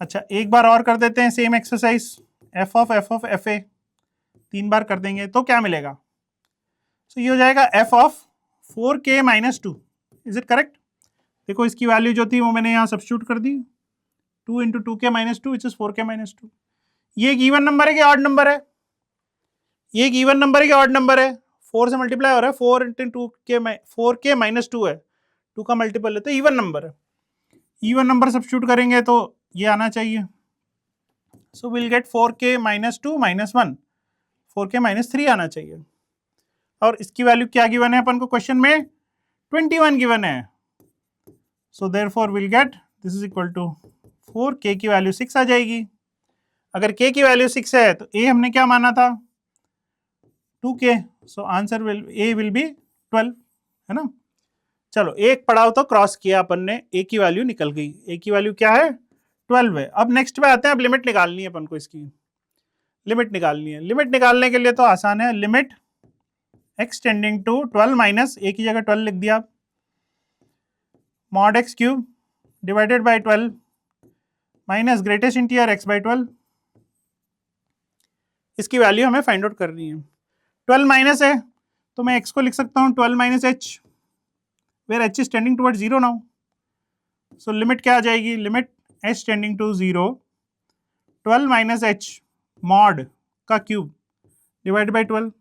अच्छा एक बार और कर देते हैं same exercise, F of F A 3 बार कर देंगे तो क्या मिलेगा, सो ये हो जाएगा F of 4k minus 2, is it correct. देखो इसकी वैल्यू जो थी वो मैंने यहाँ सब्स्टिट्यूट कर दी, 2 into 2k minus 2 which is 4k minus 2। ये एक इवन नंबर है कि ऑड नंबर है, ये एक इवन नंबर है कि ऑड नंबर है, 4 से मल्टीप्लाई हो रहा है, 4 इंटू 4k माइनस 2 है, 2 का मल्टीपल है तो इवन नंबर है, इवन नंबर सब्स्टिट्यूट करेंगे तो ये आना चाहिए, सो will gate 4k minus 2 minus 1, 4k minus 3 आना चाहिए। और इसकी वैल्यू क्या गिवन है अपन को क्वेश्चन में, 21 गिवन है, so therefore will get this is equal to 4k की वैल्यू 6 आ जाएगी। अगर k की वैल्यू 6 है तो a हमने क्या माना था, 2k, so answer a will be 12, है ना। चलो एक पड़ाव तो क्रॉस किया अपन ने, a की वैल्यू निकल गई, a की वैल्यू क्या है 12 है। अब नेक्स्ट पे आते हैं, अब लिमिट निकालनी है अपन को, इसकी लिमिट निकालनी है। लिमिट निकालने के लिए तो आसान है, limit x tending to 12 minus a की जगह 12 लिख दिया, mod x cube divided by 12 minus greatest integer x by 12, इसकी वैल्यू हमें फाइंड आउट करनी है। 12 माइनस है तो मैं x को लिख सकता हूँ 12 minus h, where h is tending towards 0 now, so limit क्या आ जाएगी, limit h tending to 0 12 minus h mod का cube divide by 12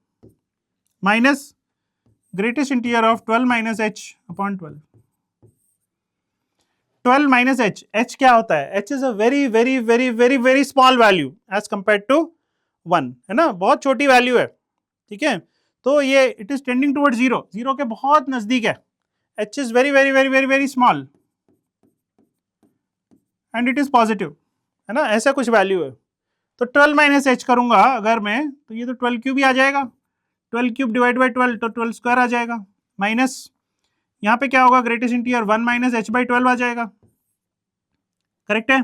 minus greatest integer of 12 minus h upon 12। 12 minus h क्या होता है, h is a very very very very very small value as compare to 1, है ना, बहुत छोटी value है, ठीक है। तो ये इट इज टेंडिंग टुवर्ड्स 0, 0 के बहुत नजदीक है, h is very very very very very small and it is positive, है ना, ऐसा कुछ वैल्यू है। तो 12 माइनस h करूंगा अगर मैं, तो ये तो 12 क्यूब ही आ जाएगा, 12 क्यूब डिवाइड बाई 12 तो 12 स्क्वायर आ जाएगा, माइनस यहाँ पे क्या होगा, greatest integer 1 minus H by 12 आ जाएगा, करेक्ट है।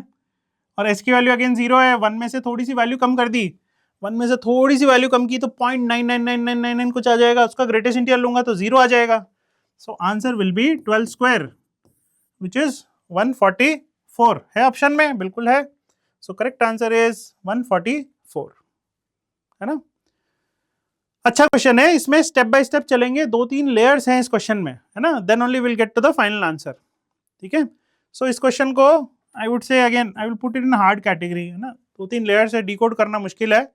और एच की वैल्यू अगेन 0 है, 1 में से थोड़ी सी वैल्यू कम कर दी, 1 में से थोड़ी सी वैल्यू कम की तो 0.999999 कुछ आ जाएगा, उसका ग्रेटेस्ट इंटीजर लूंगा तो 0 आ जाएगा। So answer will be 12 square which is 144 है ऑप्शन में, बिल्कुल है। सो करेक्ट आंसर इज 144, है ना। अच्छा क्वेश्चन है, इसमें स्टेप बाय स्टेप चलेंगे, 2-3 लेयर्स हैं इस क्वेश्चन में, है ना, then only will get to the final answer, ठीक है। सो इस क्वेश्चन को I would say again I will put it in hard category, है ना, 2-3 लेयर्स है, डिकोड करना मुश्किल है,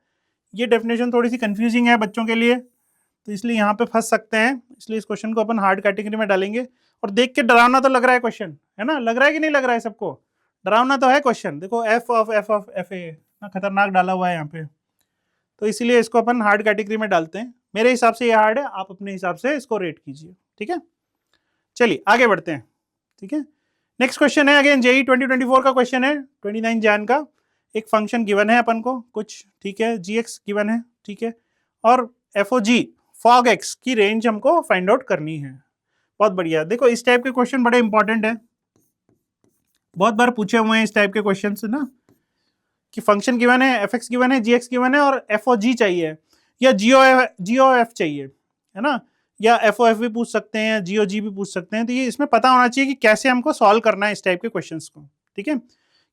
ये डेफिनेशन थोड़ी सी कंफ्यूजिंग है बच्चों के लिए, तो इसलिए यहाँ पे फंस सकते हैं, इसलिए इस क्वेश्चन को अपन हार्ड कैटेगरी में डालेंगे। और देख के डरावना तो लग रहा है क्वेश्चन, है ना, लग रहा है कि नहीं लग रहा है सबको, डरावना तो है क्वेश्चन, देखो एफ ऑफ एफ ए खतरनाक डाला हुआ है यहाँ पे, तो इसीलिए इसको अपन हार्ड कैटेगरी में डालते हैं। मेरे हिसाब से ये हार्ड है, आप अपने हिसाब से इसको रेट कीजिए, ठीक है। चलिए आगे बढ़ते हैं, ठीक है। नेक्स्ट क्वेश्चन है अगेन जेई 2024 का क्वेश्चन है, 29 जैन का। एक फंक्शन गिवन है अपन को कुछ, ठीक है, जी एक्स गिवन है, ठीक है, और एफ ओ जी फॉग एक्स की रेंज हमको फाइंड आउट करनी है। बहुत बढ़िया, देखो इस टाइप के क्वेश्चन बड़े इंपॉर्टेंट है, बहुत बार पूछे हुए हैं इस टाइप के क्वेश्चन ना, कि फंक्शन गिवन है, एफ एक्स गिवन है, जी एक्स गिवन है और एफ ओ जी चाहिए, या जियो एफ चाहिए, है ना, या एफ ओ एफ भी पूछ सकते हैं, जियो जी भी पूछ सकते हैं। तो ये इसमें पता होना चाहिए कि कैसे हमको सॉल्व करना है इस टाइप के क्वेश्चंस को, ठीक है।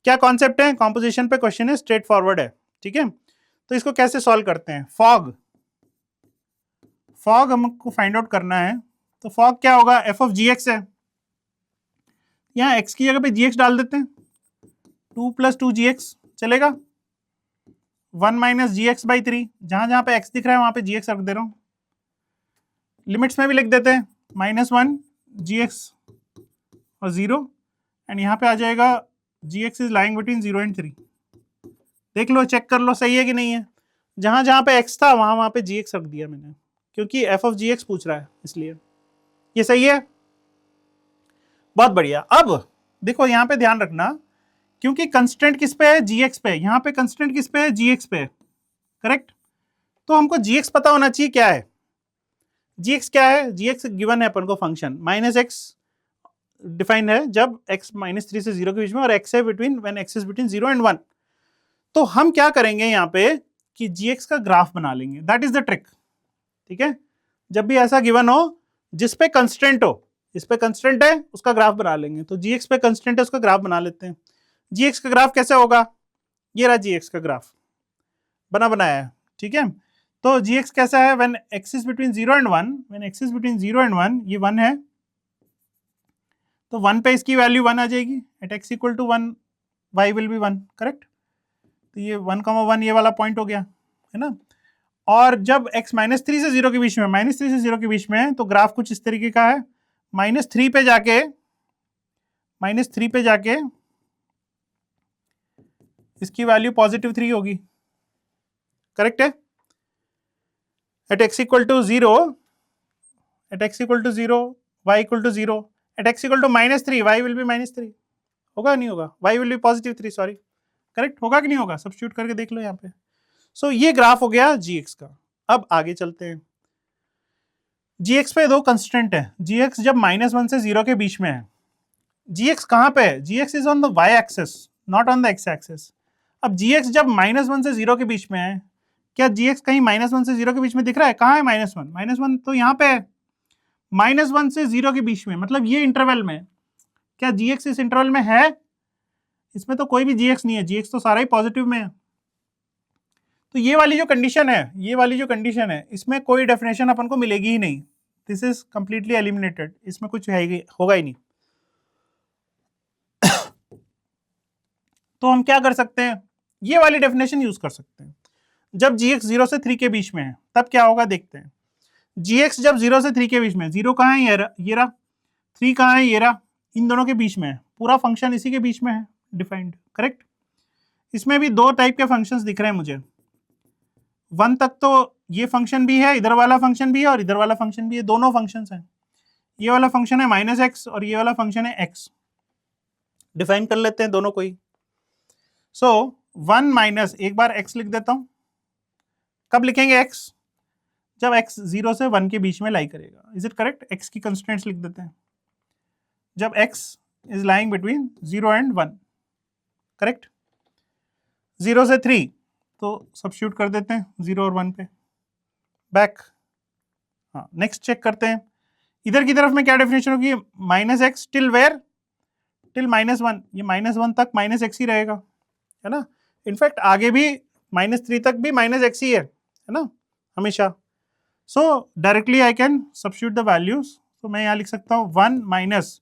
क्या कॉन्सेप्ट है, कॉम्पोजिशन पे क्वेश्चन है, स्ट्रेट फॉरवर्ड है, ठीक है। तो इसको कैसे सॉल्व करते हैं, फॉग हमको फाइंड आउट करना है, तो फॉग क्या होगा, एफ ऑफ जी एक्स है, यहाँ एक्स की जगह पे जी एक्स डाल देते हैं, 2 + 2 जी एक्स चलेगा, 1 माइनस जी एक्स बाई 3, जहां जहां पे एक्स दिख रहा है वहां पे जी एक्स रख दे रहा हूं, लिमिट्स में भी लिख देते हैं, -1 जी एक्स और 0, एंड यहाँ पे आ जाएगा g x is lying between 0 and 3। देख लो, चेक कर लो सही है कि नहीं है, जहां जहां पे एक्स था वहां वहां पे जी एक्स रख दिया मैंने, क्योंकि एफ ऑफ जी एक्स पूछ रहा है इसलिए। ये सही है, बहुत बढ़िया। अब देखो यहाँ पे ध्यान रखना, क्योंकि कंस्टेंट किस पे है, जी एक्स पे, यहाँ पे कंस्टेंट किस पे है, जी एक्स पे, करेक्ट। तो हमको जी एक्स पता होना चाहिए क्या है, जी एक्स क्या है, जी एक्स गिवन है अपन को फंक्शन -x डिफाइंड है जब x -3 से 0 के बीच में, और x है between when x is between 0 and 1। तो हम क्या करेंगे यहाँ पे कि जी एक्स का ग्राफ बना लेंगे, दैट इज द ट्रिक, ठीक है। जब भी ऐसा गिवन हो जिस पे कंस्टेंट हो, इस पे कंस्टेंट है उसका ग्राफ बना लेंगे, तो जी एक्स पे कंस्टेंट है उसका ग्राफ बना लेते हैं। जी एक्स का ग्राफ कैसे होगा, ये रहा जी एक्स का ग्राफ बनाया है, ठीक है। तो जी एक्स कैसा है, when x is between 0 and 1, when x is between 0 and 1, ये 1 है, तो 1 पे इसकी वैल्यू 1 आ जाएगी, at x equal to 1 y will be 1, correct. तो ये 1,1 ये वाला पॉइंट हो गया, है ना। और जब x -3 से 0 के बीच में, -3 से 0 के बीच में है, तो ग्राफ कुछ इस तरीके का है, -3 पे जाके इसकी वैल्यू +3 होगी, करेक्ट है। At x equal to 0, y equal to 0, at x equal to -3, y will be -3, होगा नहीं होगा, y will be +3, sorry, correct होगा कि नहीं होगा, सब्स्टिट्यूट करके देख लो यहाँ पे। सो ये ग्राफ हो गया gx का। अब आगे चलते हैं, gx पे दो कंस्टेंट है, gx जब -1 से 0 के बीच में है, gx कहाँ पे है, gx is on the y axis not on the x axis. अब gx जब -1 से 0 के बीच में है, क्या gx कहीं -1 से 0 के बीच में दिख रहा है, कहाँ है -1 तो यहाँ पे है, -1 से 0 के बीच में, मतलब ये इंटरवल में, क्या gx इस इंटरवल में है, इसमें तो कोई भी gx नहीं है, gx तो सारा ही पॉजिटिव में है। तो ये वाली जो कंडीशन है, इसमें कोई डेफिनेशन अपन को मिलेगी ही नहीं, दिस इज कंप्लीटली एलिमिनेटेड, इसमें कुछ है होगा ही नहीं। तो हम क्या कर सकते हैं, ये वाली डेफिनेशन यूज कर सकते हैं, जब gx 0 से 3 के बीच में है तब क्या होगा देखते हैं। gx जब 0 से 3 के बीच में, 0 कहाँ है, ये रहा, 3 कहाँ है, ये रहा, इन दोनों के बीच में है, पूरा फंक्शन इसी के बीच में है डिफाइंड, करेक्ट। इसमें भी दो टाइप के फंक्शंस दिख रहे हैं मुझे, 1 तक तो ये फंक्शन भी है, इधर वाला फंक्शन भी है और इधर वाला फंक्शन भी है, दोनों फंक्शंस हैं। ये वाला फंक्शन है -x और ये वाला फंक्शन है x, डिफाइन कर लेते हैं दोनों को ही। सो 1 माइनस, एक बार x लिख देता हूं, कब लिखेंगे x, जब x 0 से 1 के बीच में लाई करेगा, इज इट करेक्ट, x की कंस्टेंट्स लिख देते हैं, जब x is lying between 0 and 1, correct. 0 से 3 तो सब्स्टिट्यूट कर देते हैं 0 और 1 पे, बैक। हाँ, नेक्स्ट चेक करते हैं इधर की तरफ में क्या डेफिनेशन होगी, -x टिल वेयर, टिल -1, ये -1 तक -x ही रहेगा, है ना। इनफैक्ट आगे भी -3 तक भी -x ही है ना, हमेशा। सो directly I can substitute the values, तो मैं यहाँ लिख सकता हूँ 1 माइनस,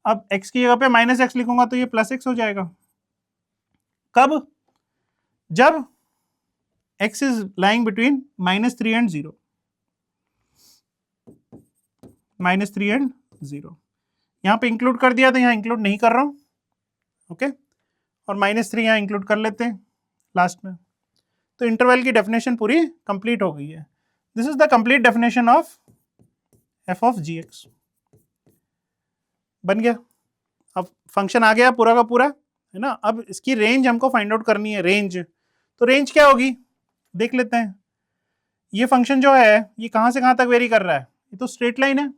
अब x की जगह पे -x लिखूंगा तो ये +x हो जाएगा। कब, जब x is lying between -3 and 0, -3 and 0। यहाँ पे इंक्लूड कर दिया तो यहाँ इंक्लूड नहीं कर रहा हूँ, ओके। और -3 यहाँ इंक्लूड कर लेते हैं लास्ट में, तो इंटरवल की डेफिनेशन पूरी कंप्लीट हो गई है। This is the complete definition of f of gx, बन गया। अब फंक्शन आ गया पूरा का पूरा, है ना। अब इसकी रेंज हमको फाइंड आउट करनी है, रेंज। तो रेंज क्या होगी देख लेते हैं। ये फंक्शन जो है ये कहाँ से कहाँ तक वेरी कर रहा है, ये तो स्ट्रेट लाइन है।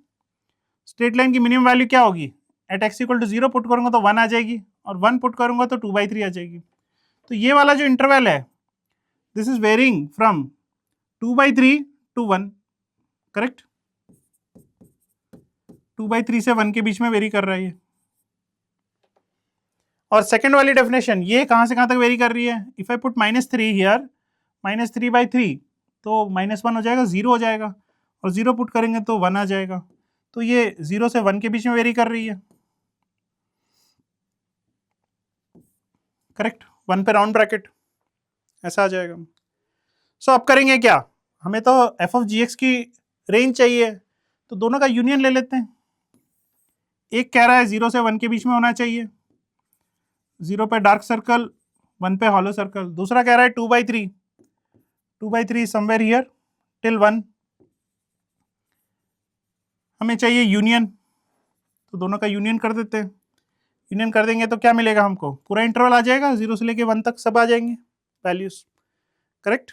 स्ट्रेट लाइन की मिनिमम वैल्यू क्या होगी, at x equal to 0 put करूंगा तो 1 आ जाएगी, और 1 पुट करूंगा तो 2/3 आ जाएगी। तो ये वाला जो इंटरवल है this is varying from 2/3 to 1, correct. 2/3 से 1 के बीच में वेरी कर रहा है ये। और सेकंड वाली डेफिनेशन ये कहाँ से कहाँ तक वेरी कर रही है, इफ आई पुट -3 हियर, -3/3 तो -1 हो जाएगा, 0 हो जाएगा, और 0 पुट करेंगे तो 1 आ जाएगा। तो ये 0 से 1 के बीच में वेरी कर रही है, करेक्ट। 1 पे राउंड ब्रैकेट ऐसा आ जाएगा। सो अब करेंगे क्या, हमें तो f ऑफ gx की रेंज चाहिए, तो दोनों का यूनियन ले लेते हैं। एक कह रहा है 0 से 1 के बीच में होना चाहिए, 0 पे डार्क सर्कल, 1 पे हॉलो सर्कल। दूसरा कह रहा है 2/3, 2/3 समवेयर हियर टिल 1। हमें चाहिए यूनियन, तो दोनों का यूनियन कर देते हैं। यूनियन कर देंगे तो क्या मिलेगा हमको, पूरा इंटरवल आ जाएगा, 0 से लेके 1 तक सब आ जाएंगे values, correct.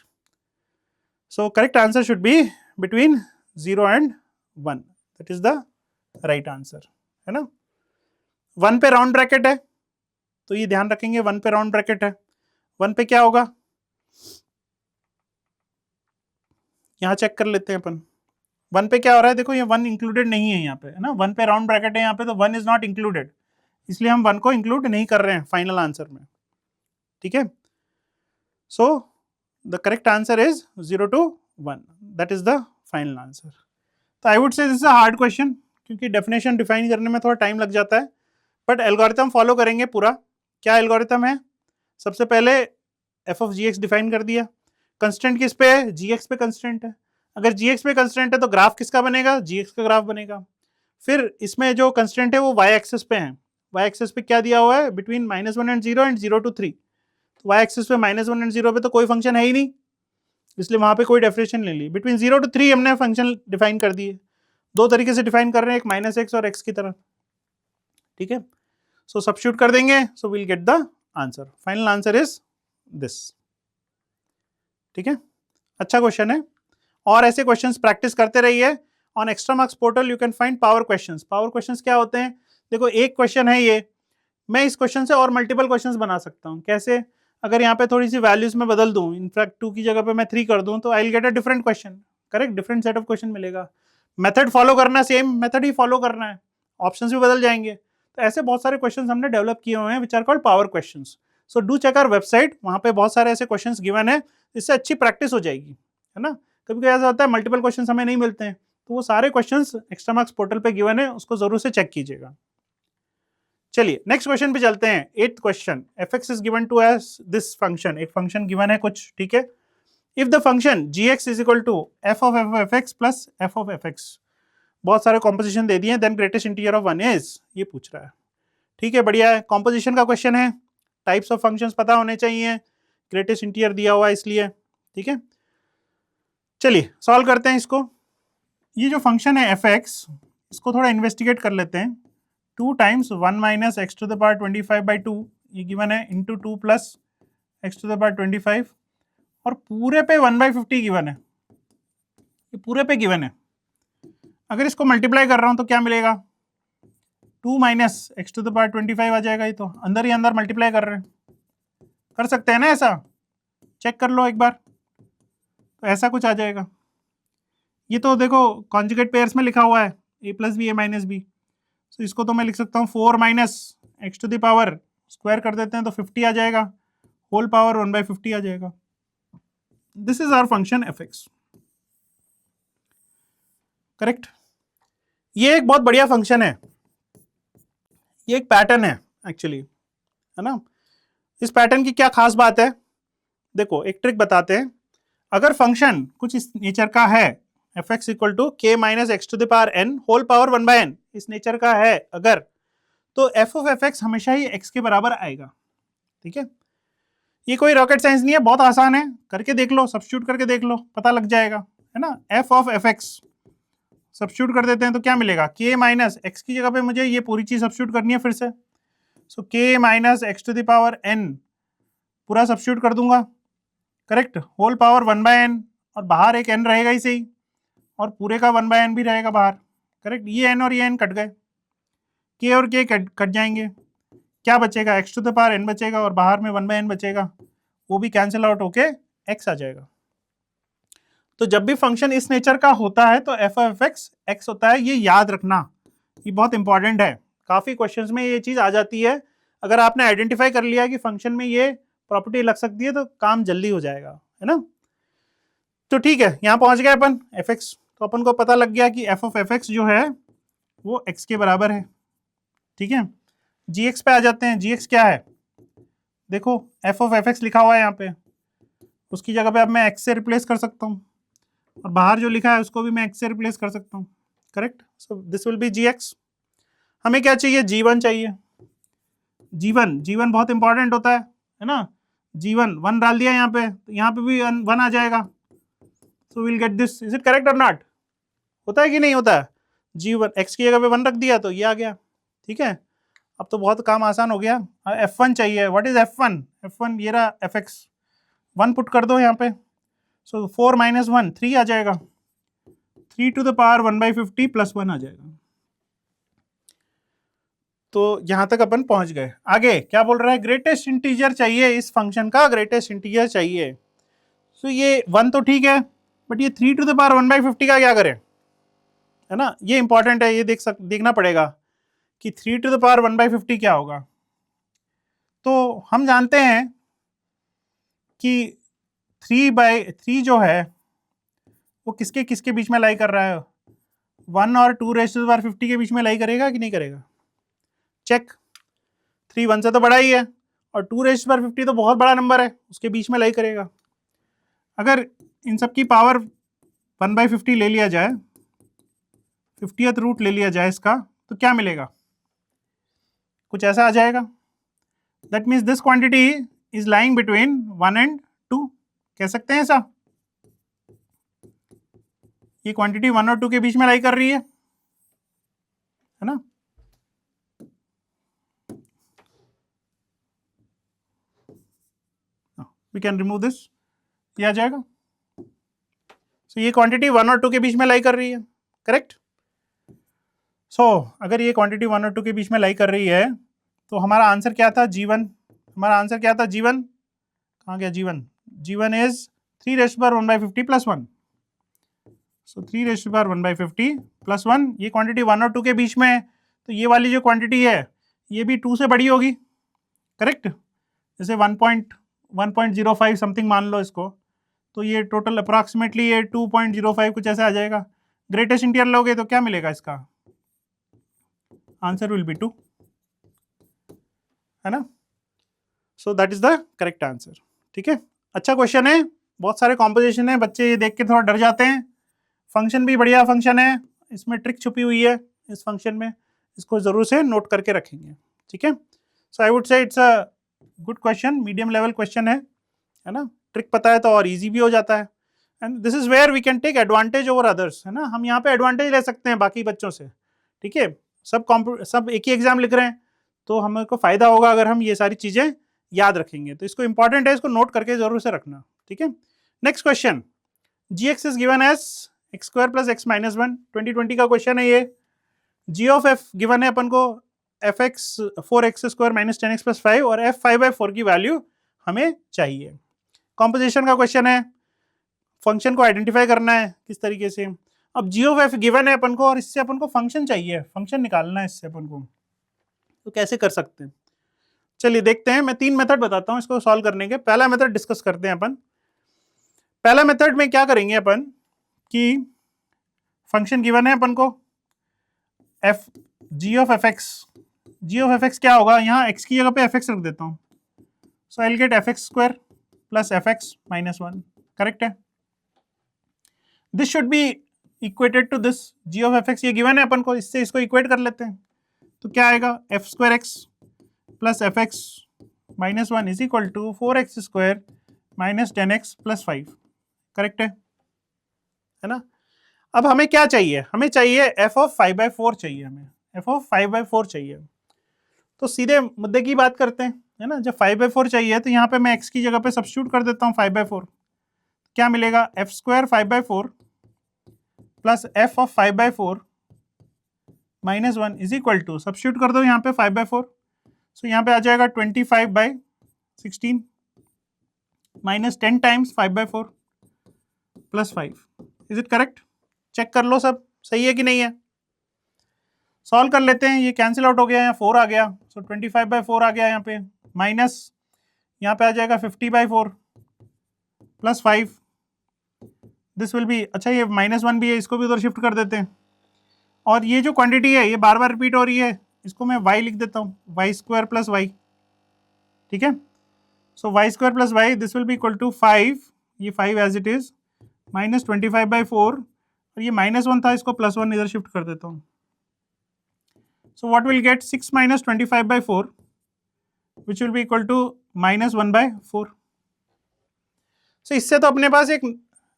So correct answer should be between 0 and 1, that is the right answer, है ना। 1 पे राउंड ब्रैकेट है तो ये ध्यान रखेंगे, 1 पे राउंड ब्रैकेट है, 1 पे क्या होगा यहाँ चेक कर लेते हैं अपन। 1 पे क्या हो रहा है, देखो ये 1 इंक्लूडेड नहीं है यहाँ पे, है ना। 1 पे राउंड ब्रैकेट है यहाँ पे, तो 1 इज नॉट इंक्लूडेड, इसलिए हम 1 को इंक्लूड नहीं कर रहे हैं फाइनल आंसर में, ठीक है। So the correct answer is 0 to 1, that is the final answer. तो I would say this is a hard question, क्योंकि डेफिनेशन डिफाइन करने में थोड़ा टाइम लग जाता है, बट एल्गोरिथम फॉलो करेंगे पूरा। क्या एल्गोरिथम है, सबसे पहले f of g x define कर दिया, कंस्टेंट किस पे है, जी एक्स पे कंस्टेंट है। अगर जी एक्स पे कंस्टेंट है तो ग्राफ किसका बनेगा, जी एक्स का ग्राफ बनेगा। फिर इसमें जो कंस्टेंट है वो वाई एक्सिस पे है, वाई एक्सिस पे क्या दिया हुआ है, बिटवीन -1 एंड 0 एंड 0 to 3। तो वाई एक्सिस पे -1 एंड 0 पे तो कोई फंक्शन है ही नहीं, इसलिए वहां पे कोई डेफिनेशन ले ली। बिटवीन 0 to 3 हमने फंक्शन डिफाइन कर दिए, दो तरीके से डिफाइन कर रहे हैं, एक -x और x की तरह, ठीक है। सो सब्स्टिट्यूट कर देंगे, सो will get the answer, final answer is this, ठीक है। अच्छा क्वेश्चन है, और ऐसे क्वेश्चंस प्रैक्टिस करते रहिए। On extra marks portal you can find power questions. Power questions क्या होते हैं, देखो एक क्वेश्चन है ये, मैं इस क्वेश्चन से और मल्टीपल क्वेश्चंस बना सकता हूँ। कैसे, अगर यहाँ पे थोड़ी सी वैल्यूज में बदल दूं, इनफैक्ट 2 की जगह पे मैं 3 कर दूं, तो I will get a different question, correct, different set of question मिलेगा। मेथड फॉलो करना, सेम मेथड ही फॉलो करना है, ऑप्शंस भी बदल जाएंगे। तो ऐसे बहुत सारे क्वेश्चंस हमने डेवलप किए हुए हैं which are called power questions. So do check our website, वहाँ पे बहुत सारे ऐसे क्वेश्चंस गिवन है, इससे अच्छी प्रैक्टिस हो जाएगी, है ना। कभी कभी ऐसा होता है मल्टीपल क्वेश्चंस हमें नहीं मिलते हैं, तो वो सारे क्वेश्चंस एक्स्ट्रा मार्क्स पोर्टल पे गिवन है, उसको जरूर से चेक कीजिएगा। चलिए नेक्स्ट क्वेश्चन पे चलते हैं। 8th question, f x is given to as this function, एक फंक्शन गिवन है कुछ, ठीक है। If the function ji x is equal to f of f x plus f of f x, बहुत सारे कॉम्पोजिशन दे दिए, then greatest integer of 1 is, ये पूछ रहा है, ठीक है, बढ़िया है। कॉम्पोजिशन का क्वेश्चन है, टाइप्स ऑफ फंक्शंस पता होने चाहिए, ग्रेटेस्ट इंटीजर दिया हुआ है इसलिए, ठीक है। चलिए सॉल्व करते हैं इसको। ये जो फंक्शन है एफ एक्स, इसको थोड़ा इन्वेस्टिगेट कर लेते हैं। 2 times 1 minus x to the power 25/2 ये गिवन है, into 2 plus x to the power 25, और पूरे पे 1/50 गिवन है, ये पूरे पे गिवन है। अगर इसको मल्टीप्लाई कर रहा हूं तो क्या मिलेगा, 2 minus x to the power 25 आ जाएगा। ये तो अंदर ही अंदर मल्टीप्लाई कर रहे हैं, कर सकते हैं ना ऐसा, चेक कर लो एक बार, तो ऐसा कुछ आ जाएगा। ये तो देखो कॉन्जुगेट पेयर्स में लिखा हुआ है a plus b a minus b, तो इसको तो मैं लिख सकता हूँ 4 minus x to the power square कर देते हैं तो 50 आ जाएगा, होल पावर 1/50 आ जाएगा। This is our function f x, correct. ये एक बहुत बढ़िया फंक्शन है, ये एक पैटर्न है एक्चुअली, है ना। इस पैटर्न की क्या खास बात है, देखो एक ट्रिक बताते हैं। अगर फंक्शन कुछ इस नेचर का है, f x equal to k minus x to the power n whole power 1/n, इस नेचर का है अगर, तो एफ ऑफ एफ एक्स हमेशा ही एक्स के बराबर आएगा, ठीक है। ये कोई रॉकेट साइंस नहीं है, बहुत आसान है, करके देख लो, सब्स्टिट्यूट करके देख लो, पता लग जाएगा, है ना। F of f x substitute कर देते हैं तो क्या मिलेगा, के माइनस एक्स की जगह पे मुझे ये पूरी चीज सब्स्टिट्यूट करनी है फिर से, so k minus x to the power n पूरा सब्स्टिट्यूट कर दूंगा, करेक्ट, होल पावर 1/n, और बाहर एक n रहेगा ही सही, और पूरे का 1/n भी रहेगा बाहर, करेक्ट। ये n और ये n कट गए, k और k कट जाएंगे, क्या बचेगा, x to the power n बचेगा, और बाहर में 1/n बचेगा, वो भी कैंसिल आउट होके x आ जाएगा। तो जब भी फंक्शन इस नेचर का होता है तो एफ ऑफ एक्स एक्स होता है, ये याद रखना, ये बहुत इंपॉर्टेंट है, काफी क्वेश्चंस में ये चीज आ जाती है। अगर आपने आइडेंटिफाई कर लिया कि फंक्शन में ये प्रॉपर्टी लग सकती है तो काम जल्दी हो जाएगा, है ना। तो ठीक है, यहाँ पहुंच गए अपन एफ एक्स, तो अपन को पता लग गया कि एफ ऑफ एफ एक्स जो है वो एक्स के बराबर है, ठीक है। जी एक्स पे आ जाते हैं, जी एक्स क्या है, देखो एफ ऑफ एफ एक्स लिखा हुआ है यहाँ पे, उसकी जगह पे अब मैं एक्स से रिप्लेस कर सकता हूँ, और बाहर जो लिखा है उसको भी मैं एक्स से रिप्लेस कर सकता हूँ, correct. So this will be g x. हमें क्या चाहिए, जी1 चाहिए, जी1 बहुत इंपॉर्टेंट होता है ना। जी1 1 डाल दिया यहाँ पे, तो यहाँ पे भी 1 आ जाएगा, सो will get this, is it correct और नॉट, होता है कि नहीं होता है। जी1 एक्स की जगह पे 1 रख दिया तो ये आ गया, ठीक है। अब तो बहुत काम आसान हो गया। f1 चाहिए, व्हाट इज f1, f1 ये रहा एफ एक्स, 1 पुट कर दो यहाँ पे, सो 4 माइनस 1 3 आ जाएगा, 3 टू द पावर 1/50 प्लस 1 आ जाएगा। तो यहां तक अपन पहुंच गए। आगे क्या बोल रहा है, ग्रेटेस्ट इंटीजर चाहिए, इस फंक्शन का ग्रेटेस्ट इंटीजर चाहिए। सो ये 1 तो ठीक है, बट ये 3 टू द पावर 1/50 का क्या करें, है ना, ये इंपॉर्टेंट है, ये देखना पड़ेगा कि 3 टू द पावर 1/50 क्या होगा। तो हम जानते हैं कि 3/3 जो है वो किसके किसके बीच में लाई कर रहा है, 1 और 2 रेज़ टू द पावर 50 के बीच में लाई करेगा कि नहीं करेगा, चेक। 3 1 से तो बड़ा ही है, और 2 रेज़ टू द पावर 50 तो बहुत बड़ा नंबर है, उसके बीच में लाई करेगा। अगर इन सब की पावर 1/50 ले लिया जाए, 50th रूट ले लिया जाए इसका, तो क्या मिलेगा, कुछ ऐसा आ जाएगा। That means this quantity is lying between 1 and 2, कह सकते हैं ऐसा, ये क्वांटिटी 1 और 2 के बीच में लाई कर रही है ना। वी कैन रिमूव दिस, ये आ जाएगा। सो ये क्वांटिटी 1 और 2 के बीच में लाई कर रही है, करेक्ट। सो अगर ये क्वांटिटी 1 और 2 के बीच में लाई कर रही है तो हमारा आंसर क्या था, जी1, हमारा आंसर क्या था, जी1 कहाँ गया, जी1 is 3 raise to the power 1/50 plus 1, सो 3 raise to the power 1/50 plus 1, ये क्वांटिटी 1 और 2 के बीच में है, तो ये वाली जो क्वांटिटी है ये भी 2 से बड़ी होगी, करेक्ट। जैसे 1.05 समथिंग मान लो इसको, तो ये टोटल अप्रॉक्सीमेटली ये 2.05 कुछ ऐसा आ जाएगा। ग्रेटेस्ट इंटीजर लोगे तो क्या मिलेगा, इसका आंसर विल बी 2, है ना। So that is the correct answer, ठीक है। अच्छा क्वेश्चन है, बहुत सारे कॉम्पोजिशन है, बच्चे ये देख के थोड़ा डर जाते हैं। फंक्शन भी बढ़िया फंक्शन है, इसमें ट्रिक छुपी हुई है इस फंक्शन में, इसको जरूर से नोट करके रखेंगे, ठीक है। So I would say it's a good question, medium level question है ना। ट्रिक पता है तो और इजी भी हो जाता है, and this is where we can take advantage over others, है ना। हम यहाँ पे एडवांटेज ले सकते हैं बाकी बच्चों से, ठीक है। सब एक ही एग्जाम लिख रहे हैं तो हमें को फायदा होगा अगर हम ये सारी चीजें याद रखेंगे, तो इसको इंपॉर्टेंट है, इसको नोट करके जरूर से रखना, ठीक है। Next question, g x is given as x square plus x minus 1, 2020 का क्वेश्चन है ये। जी ऑफ एफ गिवन है अपन को F x 4x² minus 10x+5 और f5/4 की वैल्यू हमें चाहिए। कॉम्पोजिशन का क्वेश्चन है, फंक्शन को आइडेंटिफाई करना है किस तरीके से। अब जी ऑफ एफ गिवन है अपन को और इससे अपन को फंक्शन चाहिए, फंक्शन निकालना है इससे अपन को, तो कैसे कर सकते हैं? चलिए देखते हैं। मैं 3 मेथड बताता हूं इसको सॉल्व करने के। पहला मेथड डिस्कस करते हैं अपन। पहला मेथड में क्या करेंगे अपन कि फंक्शन गिवन है अपन को f g of f x. G of f x क्या होगा, यहाँ x की जगह पे एफ एक्स रख देता हूं, so I will get fx² plus fx minus 1। Correct है? This should be equated to this g of f x, ये गिवन है अपन को, इससे इसको इक्वेट कर लेते हैं। तो क्या आएगा, f² plus fx minus 1 is equal to 4x² minus 10x+5। Correct है ना? अब हमें क्या चाहिए, हमें चाहिए f(5/4) चाहिए, हमें f(5/4) चाहिए। तो सीधे मुद्दे की बात करते हैं, है ना? जब 5/4 चाहिए तो यहाँ पे मैं x की जगह पे सब्स्टिट्यूट कर देता हूँ 5/4। क्या मिलेगा, f² 5/4 plus f(5/4) minus 1 is equal to, substitute कर दो यहाँ पे 5/4, सो यहाँ पे आ जाएगा 25/16 minus 10 times 5/4 plus 5। Is it correct? Check कर लो सब सही है कि नहीं है। सॉल्व कर लेते हैं, ये कैंसिल आउट हो गया, यहाँ 4 आ गया, सो 25/4 आ गया यहाँ पे, माइनस यहाँ पे आ जाएगा 50/4 प्लस 5। दिस विल बी, अच्छा ये -1 भी है, इसको भी उधर शिफ्ट कर देते हैं। और ये जो क्वांटिटी है ये बार बार रिपीट हो रही है, इसको मैं y लिख देता हूँ, y² प्लस y। ठीक है? So y² plus y, this will be equal to 5, ये 5 एज इट इज, माइनस 25/4, और ये -1 था, इसको +1 इधर शिफ्ट कर देता हूँ। So what will get 6 minus 25/4 which will be equal to -1/4। So इससे तो अपने पास एक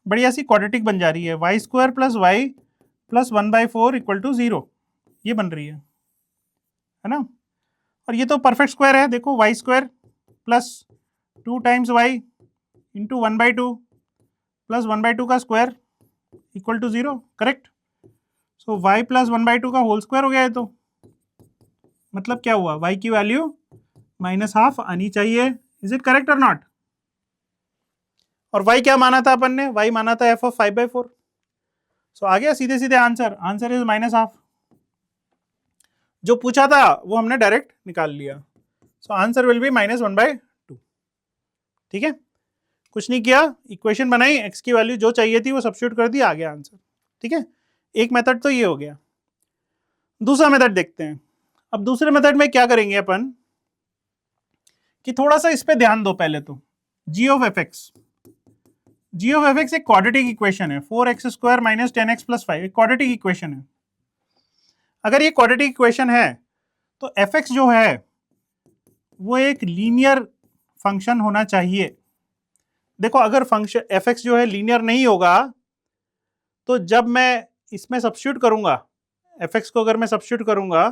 बढ़िया सी क्वाड्रेटिक बन जा रही है, y² plus y plus 1/4 equal to 0, ये बन रही है ना? और ये तो परफेक्ट स्क्वायर है, देखो y² plus 2 times y into 1/2 plus 1/2 का square equal to 0। Correct? So y plus 1/2 का होल स्क्वायर हो गया है, तो मतलब क्या हुआ, y की वैल्यू -½ आनी चाहिए। इज इट करेक्ट और नॉट? और y क्या माना था अपन ने, y माना था f(5/4). सो आ गया सीधे सीधे आंसर, आंसर इज -½ जो पूछा था वो हमने डायरेक्ट निकाल लिया। So answer will be -1/2। ठीक है? कुछ नहीं किया, इक्वेशन बनाई, x की वैल्यू जो चाहिए थी वो सब्स्टिट्यूट कर दी, आ गया आंसर। ठीक है? एक मेथड तो ये हो गया। दूसरा मेथड देखते हैं। अब दूसरे मेथड में क्या करेंगे अपन कि थोड़ा सा इस पे ध्यान दो पहले तो। G of f x, g of f x एक क्वाड्रेटिक इक्वेशन है, 4x² माइनस 10x+5 एक क्वाड्रेटिक इक्वेशन है। अगर ये क्वाड्रेटिक इक्वेशन है तो एफ एक्स जो है वो एक लीनियर फंक्शन होना चाहिए। देखो अगर फंक्शन एफ एक्स जो है लीनियर नहीं होगा तो जब मैं इसमें सब्स्टिट्यूट करूंगा, एफ एक्स को अगर मैं सब्स्टिट्यूट करूंगा,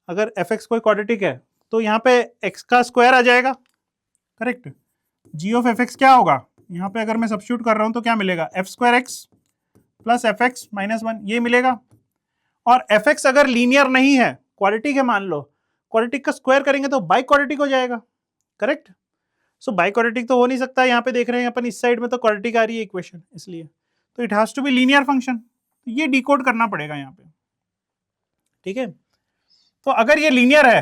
अगर एफ एक्स कोई क्वाड्रेटिक है तो यहाँ पे एक्स का स्क्वायर आ जाएगा। Correct? G of f x क्या होगा, यहाँ पे अगर मैं सब्स्टिट्यूट कर रहा हूँ तो क्या मिलेगा, f² x plus fx minus 1 ये मिलेगा। और एफ एक्स अगर लीनियर नहीं है, क्वाड्रेटिक है मान लो, क्वाड्रेटिक का स्क्वायर करेंगे तो बाई क्वाड्रेटिक हो जाएगा। करेक्ट? सो बाई क्वाड्रेटिक तो हो नहीं सकता, यहाँ पे देख रहे हैं अपन इस साइड में तो क्वाड्रेटिक आ रही है इक्वेशन, इसलिए तो it has to be linear function. ये डिकोड करना पड़ेगा यहाँ पे। ठीक है? तो अगर ये लीनियर है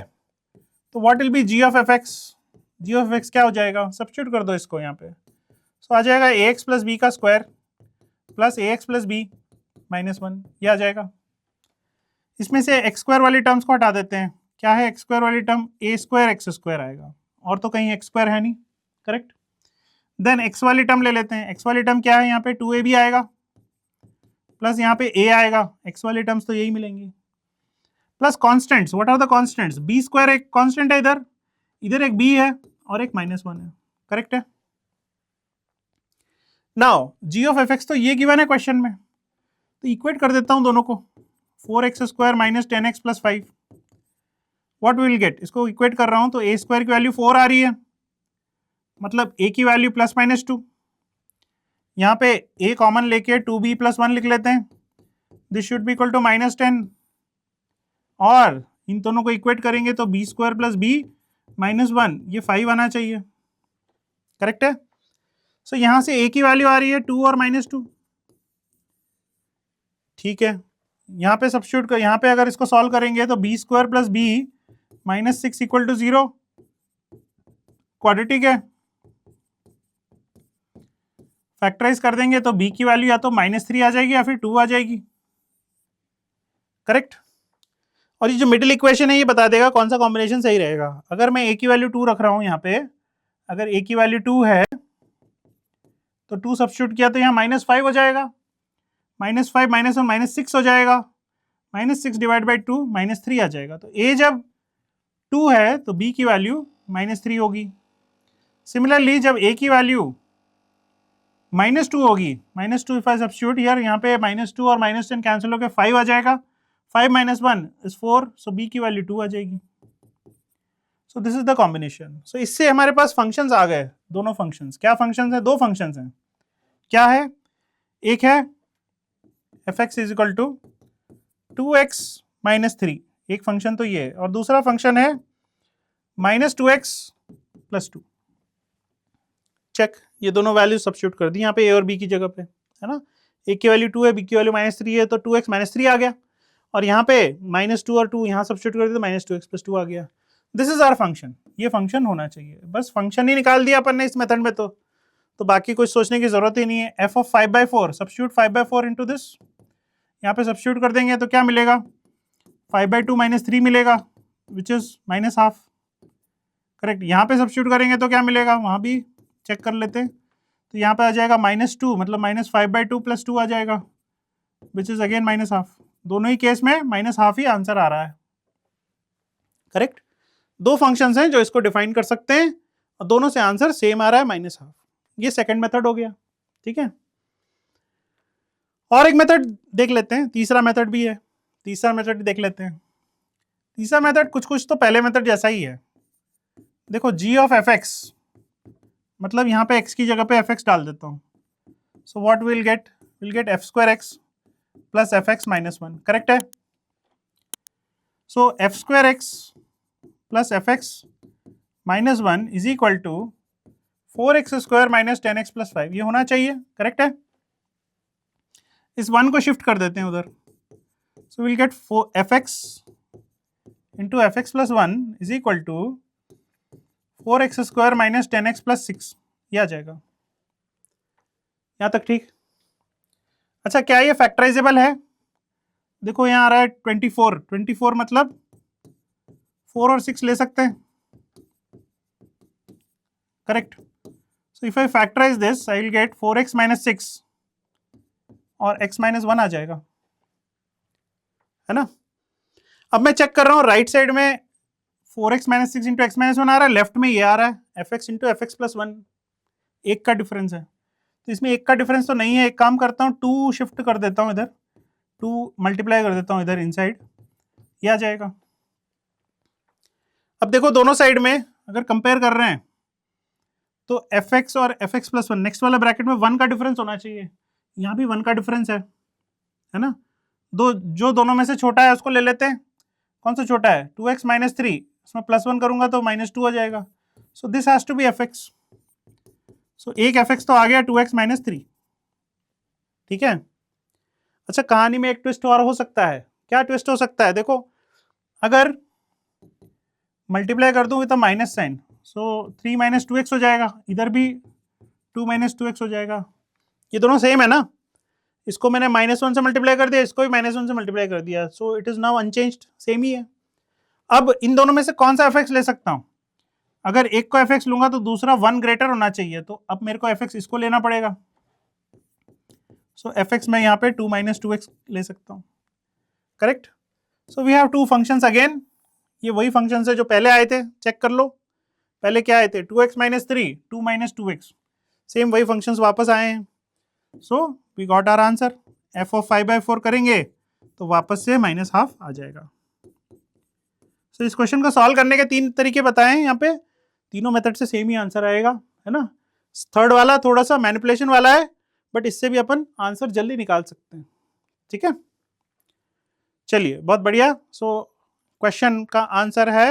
तो what will be g of f x, g of x क्या हो जाएगा, सब्स्टिट्यूट कर दो इसको यहाँ पे, सो आ जाएगा ax प्लस बी का square plus ax plus b minus 1, ये आ जाएगा। इसमें से x² वाली टर्म्स को हटा देते हैं, क्या है x² वाली टर्म, a² x² आएगा, और तो कहीं x² है नहीं। करेक्ट? देन x वाली टर्म ले लेते हैं, x वाली टर्म क्या है, यहाँ पे 2ab आएगा प्लस यहाँ पे a आएगा, x वाली टर्म्स तो यही मिलेंगी, plus constants, what are the constants, b² एक कॉन्स्टेंट है, इधर इधर एक b है और एक -1 है। करेक्ट है? Now g of f x तो ये गिवन है क्वेश्चन में, तो इक्वेट कर देता हूं दोनों को, 4x² minus 10x+5 what will gate, इसको इक्वेट कर रहा हूं तो a² की वैल्यू 4 आ रही है, मतलब a की वैल्यू +-2, यहाँ पे a कॉमन लेके 2b + 1 लिख लेते हैं, this should be equal to -10, और इन दोनों को इक्वेट करेंगे तो b square plus b minus 1, ये 5 आना चाहिए, करेक्ट है। सो यहां से ए की वैल्यू आ रही है 2 और -2, ठीक है। यहाँ पे सब्स्टिट्यूट कर, यहाँ पे अगर इसको सॉल्व करेंगे तो b square plus b -6 equal to 0, quadratic है। फैक्टराइज कर देंगे तो b की वैल्यू या तो -3 आ जाएगी या फिर 2 आ जाएगी, करेक्ट। और ये जो मिडिल इक्वेशन है ये बता देगा कौन सा कॉम्बिनेशन सही रहेगा। अगर मैं a की वैल्यू 2 रख रहा हूं यहाँ पे, अगर a की वैल्यू 2 है तो 2 सब्स्टिट्यूट किया तो यहाँ -5 हो जाएगा, -5 -1 -6 हो जाएगा, -6 डिवाइड बाई 2 -3 आ जाएगा। तो a जब 2 है तो b की वैल्यू -3 होगी। सिमिलरली जब a की वैल्यू -2 होगी, -2 इफ आई सब्स्टिट्यूट हियर, यहाँ पे -2 और -10 कैंसिल होकर 5 आ जाएगा, 5 - 1 इज 4, सो b की वैल्यू 2 आ जाएगी। So this is the combination. So इससे हमारे पास फंक्शंस आ गए, दोनों फंक्शंस। क्या फंक्शंस हैं? दो फंक्शंस हैं। क्या है? एक है fx is equal to 2x - 3, एक फंक्शन तो ये है, और दूसरा फंक्शन है -2x + 2। चेक, ये दोनों वैल्यू सब्स्टिट्यूट कर दी यहाँ पे a और b की जगह पे, है ना। a की वैल्यू 2 है, b की वैल्यू -3 है, तो 2x - 3 आ गया, और यहाँ पे -2 और 2 यहाँ सब्स्टिट्यूट कर दिया तो -2x + 2 आ गया। दिस इज आवर फंक्शन, ये फंक्शन होना चाहिए। बस फंक्शन ही निकाल दिया अपन ने इस मेथड में, तो बाकी कुछ सोचने की जरूरत ही नहीं है। f of 5/4, substitute 5/4 into this, यहाँ पे सब्स्टिट्यूट कर देंगे तो क्या मिलेगा? 5/2 - 3 मिलेगा, विच इज -½ करेक्ट। यहाँ पे सब्स्टिट्यूट करेंगे तो क्या मिलेगा? वहाँ भी चेक कर लेते हैं, तो यहाँ पे आ जाएगा -2, मतलब -5/2 + 2 आ जाएगा, विच इज अगेन -½ दोनों ही केस में -½ ही आंसर आ रहा है, करेक्ट। दो फंक्शंस हैं जो इसको डिफाइन कर सकते हैं और दोनों से आंसर सेम आ रहा है, -½ ये सेकंड मेथड हो गया, ठीक है। और एक मेथड देख लेते हैं, तीसरा मेथड भी है, तीसरा मेथड देख लेते हैं। तीसरा मेथड कुछ तो पहले मेथड जैसा ही है। देखो g ऑफ fx, मतलब यहाँ पे x की जगह पे fx डाल देता हूँ, so what will get f² x plus fx -1, correct है। So f² x plus fx -1 is equal to 4x² - 10x + 5, ये होना चाहिए, करेक्ट है। इस 1 को शिफ्ट कर देते हैं उधर, so will get fx into fx + 1 is equal to 4x² - 10x + 6, ये आ जाएगा। यहाँ तक ठीक। अच्छा, क्या ये फैक्टराइजेबल है? देखो यहाँ आ रहा है 24 मतलब 4 और 6 ले सकते हैं, correct. So if I factorise this I will get 4x - 6 और x - 1 आ जाएगा, है ना। अब मैं चेक कर रहा हूँ राइट साइड में 4x - 6 इंटू x - 1 आ रहा है, लेफ्ट में ये आ रहा है fx इंटू fx + 1, एक का डिफरेंस है। तो इसमें एक का डिफरेंस तो नहीं है, एक काम करता हूँ 2 शिफ्ट कर देता हूँ इधर, 2 मल्टीप्लाई कर देता हूँ इधर इनसाइड, ये आ जाएगा। अब देखो दोनों साइड में अगर कंपेयर कर रहे हैं तो fx और fx + 1, नेक्स्ट वाला ब्रैकेट में 1 का डिफरेंस होना चाहिए, यहाँ भी 1 का डिफरेंस है ना। जो दोनों में से छोटा है उसको ले लेते हैं। कौन सा छोटा है? 2x - 3, इसमें +1 करूंगा तो -2 आ जाएगा, so this has to be fx। So एक fx तो आ गया 2x - 3, ठीक है। अच्छा, कहानी में एक ट्विस्ट और हो सकता है। क्या ट्विस्ट हो सकता है? देखो अगर मल्टीप्लाई कर दूं with minus sign, so 3 - 2x हो जाएगा, इधर भी 2 - 2x हो जाएगा, ये दोनों सेम है ना। इसको मैंने -1 से मल्टीप्लाई कर दिया, इसको भी -1 से मल्टीप्लाई कर दिया, so it is now unchanged, same ही है। अब इन दोनों में से कौन सा fx ले सकता हूं? अगर एक को fx लूंगा तो दूसरा 1 ग्रेटर होना चाहिए, तो अब मेरे को fx इसको लेना पड़ेगा, सो fx मैं यहाँ पे 2 - 2x ले सकता हूँ, correct. So we have two functions again, ये वही फंक्शंस है जो पहले आए थे, चेक कर लो। पहले क्या आए थे? 2x - 3, 2 - 2x, सेम वही फंक्शंस वापस आए हैं। So we got our answer. f of 5/4 करेंगे तो वापस से -½ आ जाएगा। सो इस क्वेश्चन को सॉल्व करने के 3 तरीके बताए हैं यहाँ पे, तीनों मेथड से सेम ही आंसर आएगा, है ना। थर्ड वाला थोड़ा सा मैनिपुलेशन वाला है, बट इससे भी अपन आंसर जल्दी निकाल सकते हैं, ठीक है। चलिए, बहुत बढ़िया। सो क्वेश्चन का आंसर है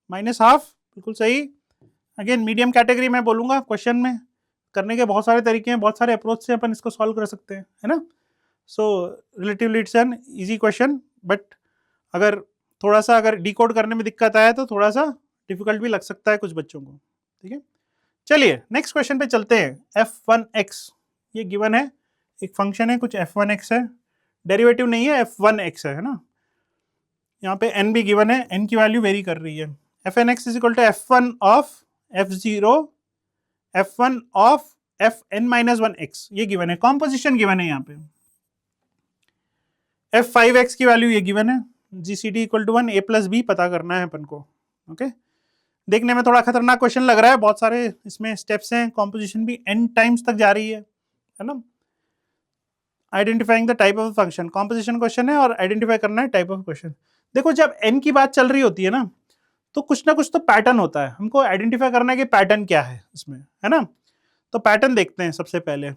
-12, बिल्कुल सही। अगेन मीडियम कैटेगरी में बोलूंगा, क्वेश्चन में करने के बहुत सारे तरीके हैं, बहुत सारे अप्रोच से अपन इसको सॉल्व कर सकते हैं, है ना। So relatively it's an easy question, but अगर थोड़ा सा अगर डिकोड करने में दिक्कत आए तो थोड़ा सा डिफिकल्ट भी लग सकता है कुछ बच्चों को, ठीक है। चलिए नेक्स्ट क्वेश्चन पे चलते हैं। f1x ये गिवन है, एक फंक्शन है कुछ f1x है, डेरिवेटिव नहीं है, f1x है ना। यहाँ पे n भी गिवन है, n की वैल्यू वेरी कर रही है। fnx is equal to f1 of f0 f1 of fn-1x ये गिवन है, कॉम्पोजिशन गिवन है यहाँ पे। f5x की वैल्यू ये गिवन है, GCD equal to 1 a plus b पता करना है अपन को, ओके। देखने में थोड़ा खतरनाक क्वेश्चन लग रहा है, बहुत सारे इसमें स्टेप्स हैं, कॉम्पोजिशन भी n टाइम्स तक जा रही है ना। Identifying the type of function, composition question है और आइडेंटिफाई करना है टाइप ऑफ क्वेश्चन। देखो जब n की बात चल रही होती है ना, तो कुछ ना कुछ तो पैटर्न होता है, हमको आइडेंटिफाई करना है कि पैटर्न क्या है इसमें, है ना। तो पैटर्न देखते हैं सबसे पहले।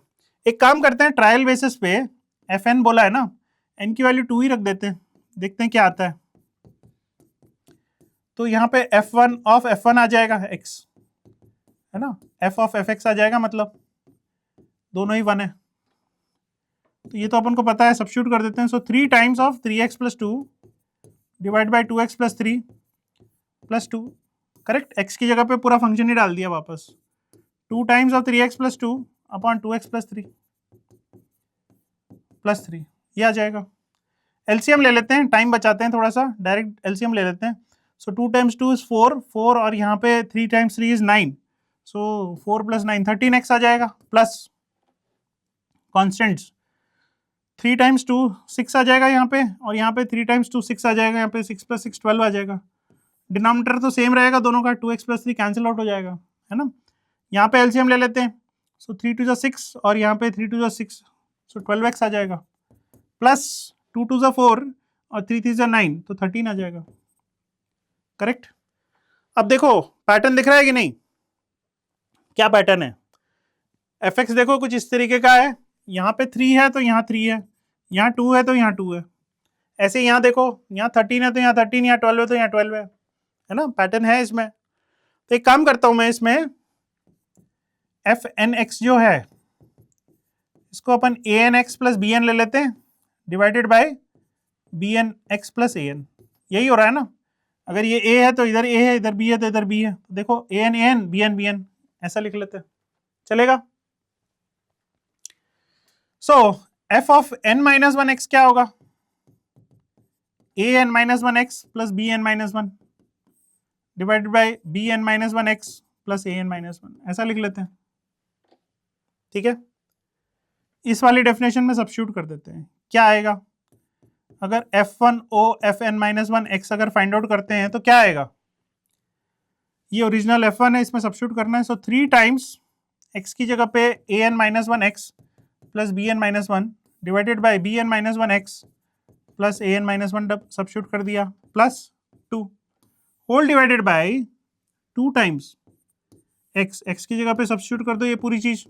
एक काम करते हैं, ट्रायल बेसिस पे fn बोला है ना, n की वैल्यू 2 ही रख देते हैं, देखते हैं क्या आता है। तो यहाँ पे f1 ऑफ f1 आ जाएगा x, है ना, f ऑफ fx आ जाएगा, मतलब दोनों ही 1 है। तो ये तो अपन को पता है, सब्स्टिट्यूट कर देते हैं। सो 3 times of 3x plus 2 divide by 2x plus 3 plus 2, correct. x की जगह पे पूरा फंक्शन ही डाल दिया वापस। 2 times of 3x plus 2 upon 2x plus 3 plus 3, ये आ जाएगा। एलसीएम ले लेते हैं, टाइम बचाते हैं थोड़ा सा, डायरेक्ट एलसीएम ले लेते हैं। सो 2 टाइम्स 2 इज 4 और यहाँ पे 3 times 3 is 9, so 4 plus 9 13x आ जाएगा, प्लस कॉन्स्टेंट्स 3 टाइम्स 2 6 आ जाएगा यहाँ पे, और यहाँ पे 3 टाइम्स 2 6 आ जाएगा, यहाँ पे 6 प्लस 6 12 आ जाएगा। डिनोमिनेटर तो सेम रहेगा दोनों का, 2x प्लस 3 कैंसिल आउट हो जाएगा, है ना। यहाँ पे एलसीएम ले लेते हैं। सो 3 2 6 और यहाँ पे 3 2 6, सो 12x आ जाएगा, प्लस 2 2 4 और 3 3 9, तो 13 आ जाएगा, करेक्ट। अब देखो पैटर्न दिख रहा है कि नहीं, क्या पैटर्न है। fx देखो कुछ इस तरीके का है, यहाँ पे 3 है तो यहाँ 3 है, यहाँ 2 है तो यहाँ 2 है, ऐसे यहाँ देखो, यहाँ 13 है तो यहाँ 13, यहाँ 12 है तो यहाँ 12 है ना, पैटर्न है इसमें। तो एक काम करता हूं मैं, इसमें fnx जो है इसको अपन anx प्लस bn ले लेते हैं, divided by bnx plus an, यही हो रहा है ना। अगर ये a है तो इधर a है, इधर b है तो इधर b है, तो देखो an bn bn ऐसा लिख लेते हैं, चलेगा। सो f ऑफ n-1x क्या होगा, an-1x plus bn-1 divided by bn-1x plus an-1, ऐसा लिख लेते हैं, ठीक है। इस वाली डेफिनेशन में सब्स्टिट्यूट कर देते हैं, क्या आएगा। अगर f1o fn-1x अगर फाइंड आउट करते हैं तो क्या आएगा, ये ओरिजिनल f1 है, इसमें सब्स्टिट्यूट करना है। सो 3 टाइम्स x की जगह पे an-1x plus bn-1 divided by bn-1x plus an-1 substitute कर दिया, plus 2 whole divided by 2 times x की जगह पे सब्स्टिट्यूट कर दो ये पूरी चीज,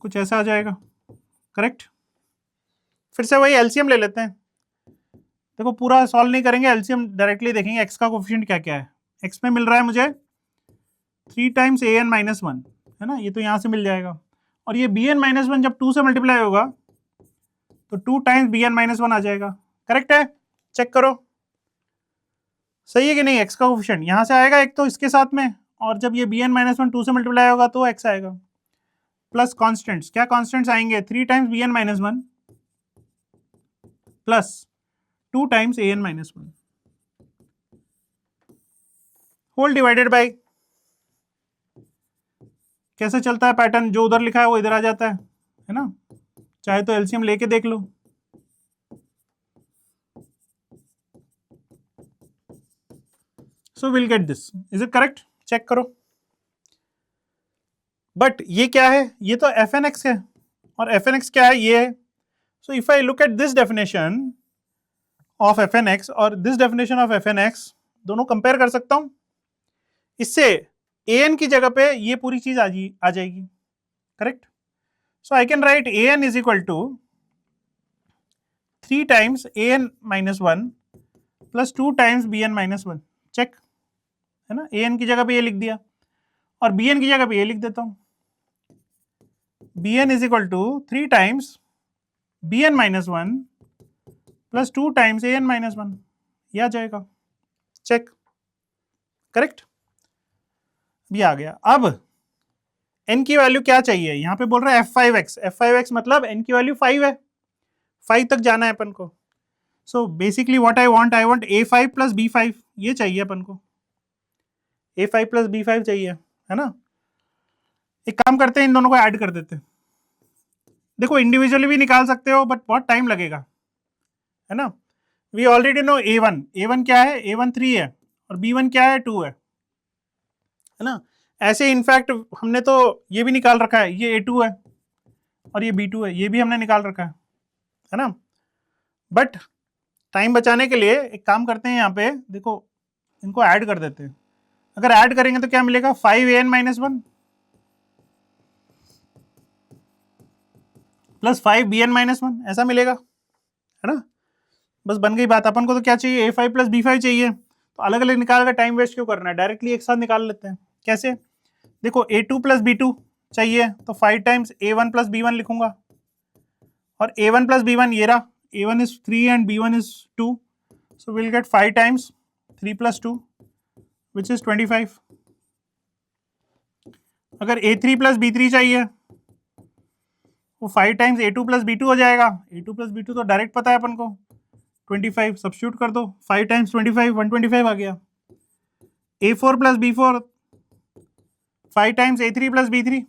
कुछ ऐसा आ जाएगा, करेक्ट। फिर से वही एलसीएम ले लेते हैं। देखो पूरा सॉल्व नहीं करेंगे, एलसीएम डायरेक्टली देखेंगे x का कोफिशिएंट क्या क्या है। x में मिल रहा है मुझे 3 टाइम्स an-1, है ना, ये तो यहाँ से मिल जाएगा, और ये bn-1 जब 2 से मल्टीप्लाई होगा तो 2 टाइम्स bn-1 आ जाएगा, करेक्ट है। चेक करो सही है कि नहीं। x का कोफिशिएंट यहाँ से आएगा एक तो इसके साथ में, और जब ये bn-1 2 से मल्टीप्लाई होगा तो x आएगा, प्लस कॉन्स्टेंट्स, क्या कॉन्स्टेंट्स आएंगे, 3 times bn-1 plus 2 times an-1 whole divided by, कैसे चलता है पैटर्न, जो उधर लिखा है वो इधर आ जाता है ना, चाहे तो एलसीएम लेके देख लो। So will get this, is it correct, check करो। बट ये क्या है, ये तो fnx है, और fnx क्या है, ये है। सो if I look at this definition of fnx और दिस डेफिनेशन ऑफ fnx, दोनों कंपेयर कर सकता हूं, इससे an की जगह पे ये पूरी चीज आ जाएगी, correct. So I can write an is equal to 3 times an minus 1 plus 2 times bn minus 1, check, है ना। an की जगह पे ये लिख दिया और bn की जगह पे ये लिख देता हूं, bn is equal to 3 times bn minus 1 plus 2 times an minus 1, ये आ जाएगा, चेक, करेक्ट, भी आ गया। अब n की वैल्यू क्या चाहिए, यहां पे बोल रहा है f5x, f5x मतलब n की वैल्यू 5 है, 5 तक जाना है अपन को। So basically what I want a5 plus b5, ये चाहिए अपन को, a5 प्लस b5 चाहिए, है ना। एक काम करते हैं, इन दोनों को ऐड कर देते हैं। देखो इंडिविजुअली भी निकाल सकते हो बट बहुत टाइम लगेगा, है ना। वी ऑलरेडी नो a1 क्या है, a1 3 है और b1 क्या है, 2 है ना। ऐसे इनफैक्ट हमने तो ये भी निकाल रखा है, ये a2 है और ये b2 है, ये भी हमने निकाल रखा है ना। बट टाइम बचाने के लिए एक काम करते हैं, यहाँ पे देखो इनको ऐड कर देते हैं। अगर ऐड करेंगे तो क्या मिलेगा, 5an minus 1 plus 5bn minus 1, ऐसा मिलेगा, है ना। बस बन गई बात। अपन को तो क्या चाहिए, a5 प्लस b5 चाहिए, तो अलग अलग निकाल कर टाइम वेस्ट क्यों करना है, डायरेक्टली एक साथ निकाल लेते हैं। कैसे, देखो a2 प्लस b2 चाहिए तो 5 टाइम्स a1 प्लस b1 लिखूंगा और a1 प्लस b1 ये रहा, a1 is 3 and b1 is 2, so will gate 5 times 3 plus 2 which is 25। अगर a3 प्लस b3 चाहिए वो 5 टाइम्स a2 प्लस b2 हो जाएगा, a2 प्लस b2 तो डायरेक्ट पता है अपन को, 25 सब्स्टिट्यूट कर दो, 5 टाइम्स 25 125 आ गया। a4 plus b4 5 times a3 plus b3,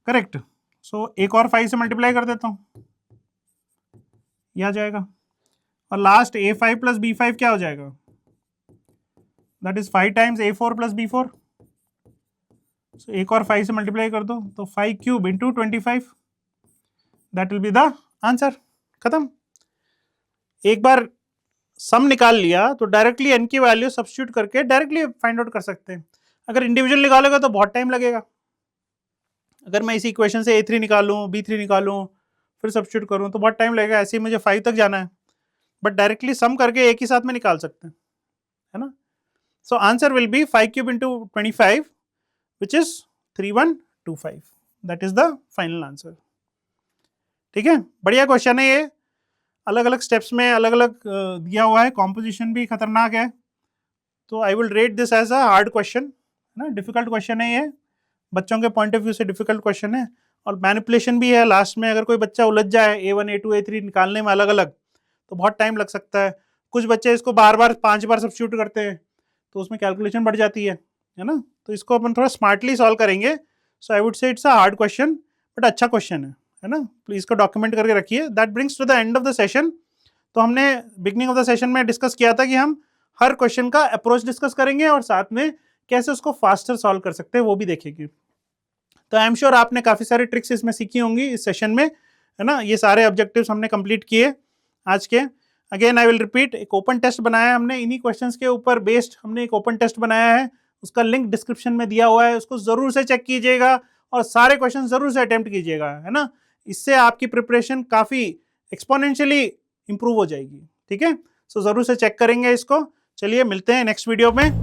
correct. So एक और 5 से मल्टीप्लाई कर देता हूँ, यह आ जाएगा। और लास्ट a5 प्लस b5 क्या हो जाएगा, that is 5 times a4 plus b4, सो एक और 5 से मल्टीप्लाई कर दो तो 5 cube into 25, that will be the answer, खत्म। एक बार सम निकाल लिया तो डायरेक्टली n की वैल्यू सब्स्टिट्यूट करके डायरेक्टली फाइंड आउट कर सकते हैं। अगर इंडिविजुअल निकालेगा तो बहुत टाइम लगेगा। अगर मैं इसी इक्वेशन से a3 निकालूं, b3 निकालूं, फिर सब्स्टिट्यूट करूं तो बहुत टाइम लगेगा, ऐसे ही मुझे 5 तक जाना है। बट डायरेक्टली सम करके एक ही साथ में निकाल सकते हैं, है ना। So answer will be 5 cube into 25 which is 3125, that is the final answer. ठीक है, बढ़िया क्वेश्चन है ये, अलग अलग स्टेप्स में अलग अलग दिया हुआ है, कॉम्पोजिशन भी खतरनाक है, तो I will rate this as a hard question, है ना। डिफिकल्ट क्वेश्चन है ये, बच्चों के पॉइंट ऑफ व्यू से डिफिकल्ट क्वेश्चन है, और मैनिपुलेशन भी है। लास्ट में अगर कोई बच्चा उलझ जाए a1 a2 a3 निकालने में अलग अलग, तो बहुत टाइम लग सकता है। कुछ बच्चे इसको बार बार 5 बार सब्स्टिट्यूट करते हैं तो उसमें कैलकुलेशन बढ़ जाती है ना। तो इसको अपन थोड़ा स्मार्टली सॉल्व करेंगे। So I would say it's a hard question but अच्छा क्वेश्चन है ना। प्लीज इसको डॉक्यूमेंट करके रखिए। That brings to the end of the session. तो हमने बिगनिंग ऑफ द सेशन में डिस्कस किया था कि हम हर क्वेश्चन का अप्रोच डिस्कस करेंगे और साथ में कैसे उसको फास्टर सॉल्व कर सकते हैं वो भी देखेंगे। तो आई एम श्योर आपने काफी सारी ट्रिक्स इसमें सीखी होंगी इस सेशन में, है ना। ये सारे ऑब्जेक्टिव्स हमने कंप्लीट किए आज के। अगेन आई विल रिपीट, एक ओपन टेस्ट बनाया है हमने, इन्हीं क्वेश्चंस के ऊपर बेस्ड हमने एक ओपन टेस्ट बनाया है, उसका लिंक डिस्क्रिप्शन में दिया हुआ है, उसको जरूर से चेक कीजिएगा और सारे क्वेश्चन जरूर से अटेम्प्ट कीजिएगा, है ना। इससे आपकी प्रिपरेशन काफी एक्सपोनेंशियली इंप्रूव हो जाएगी। ठीक है, सो जरूर से चेक करेंगे इसको। चलिए मिलते हैं नेक्स्ट वीडियो में।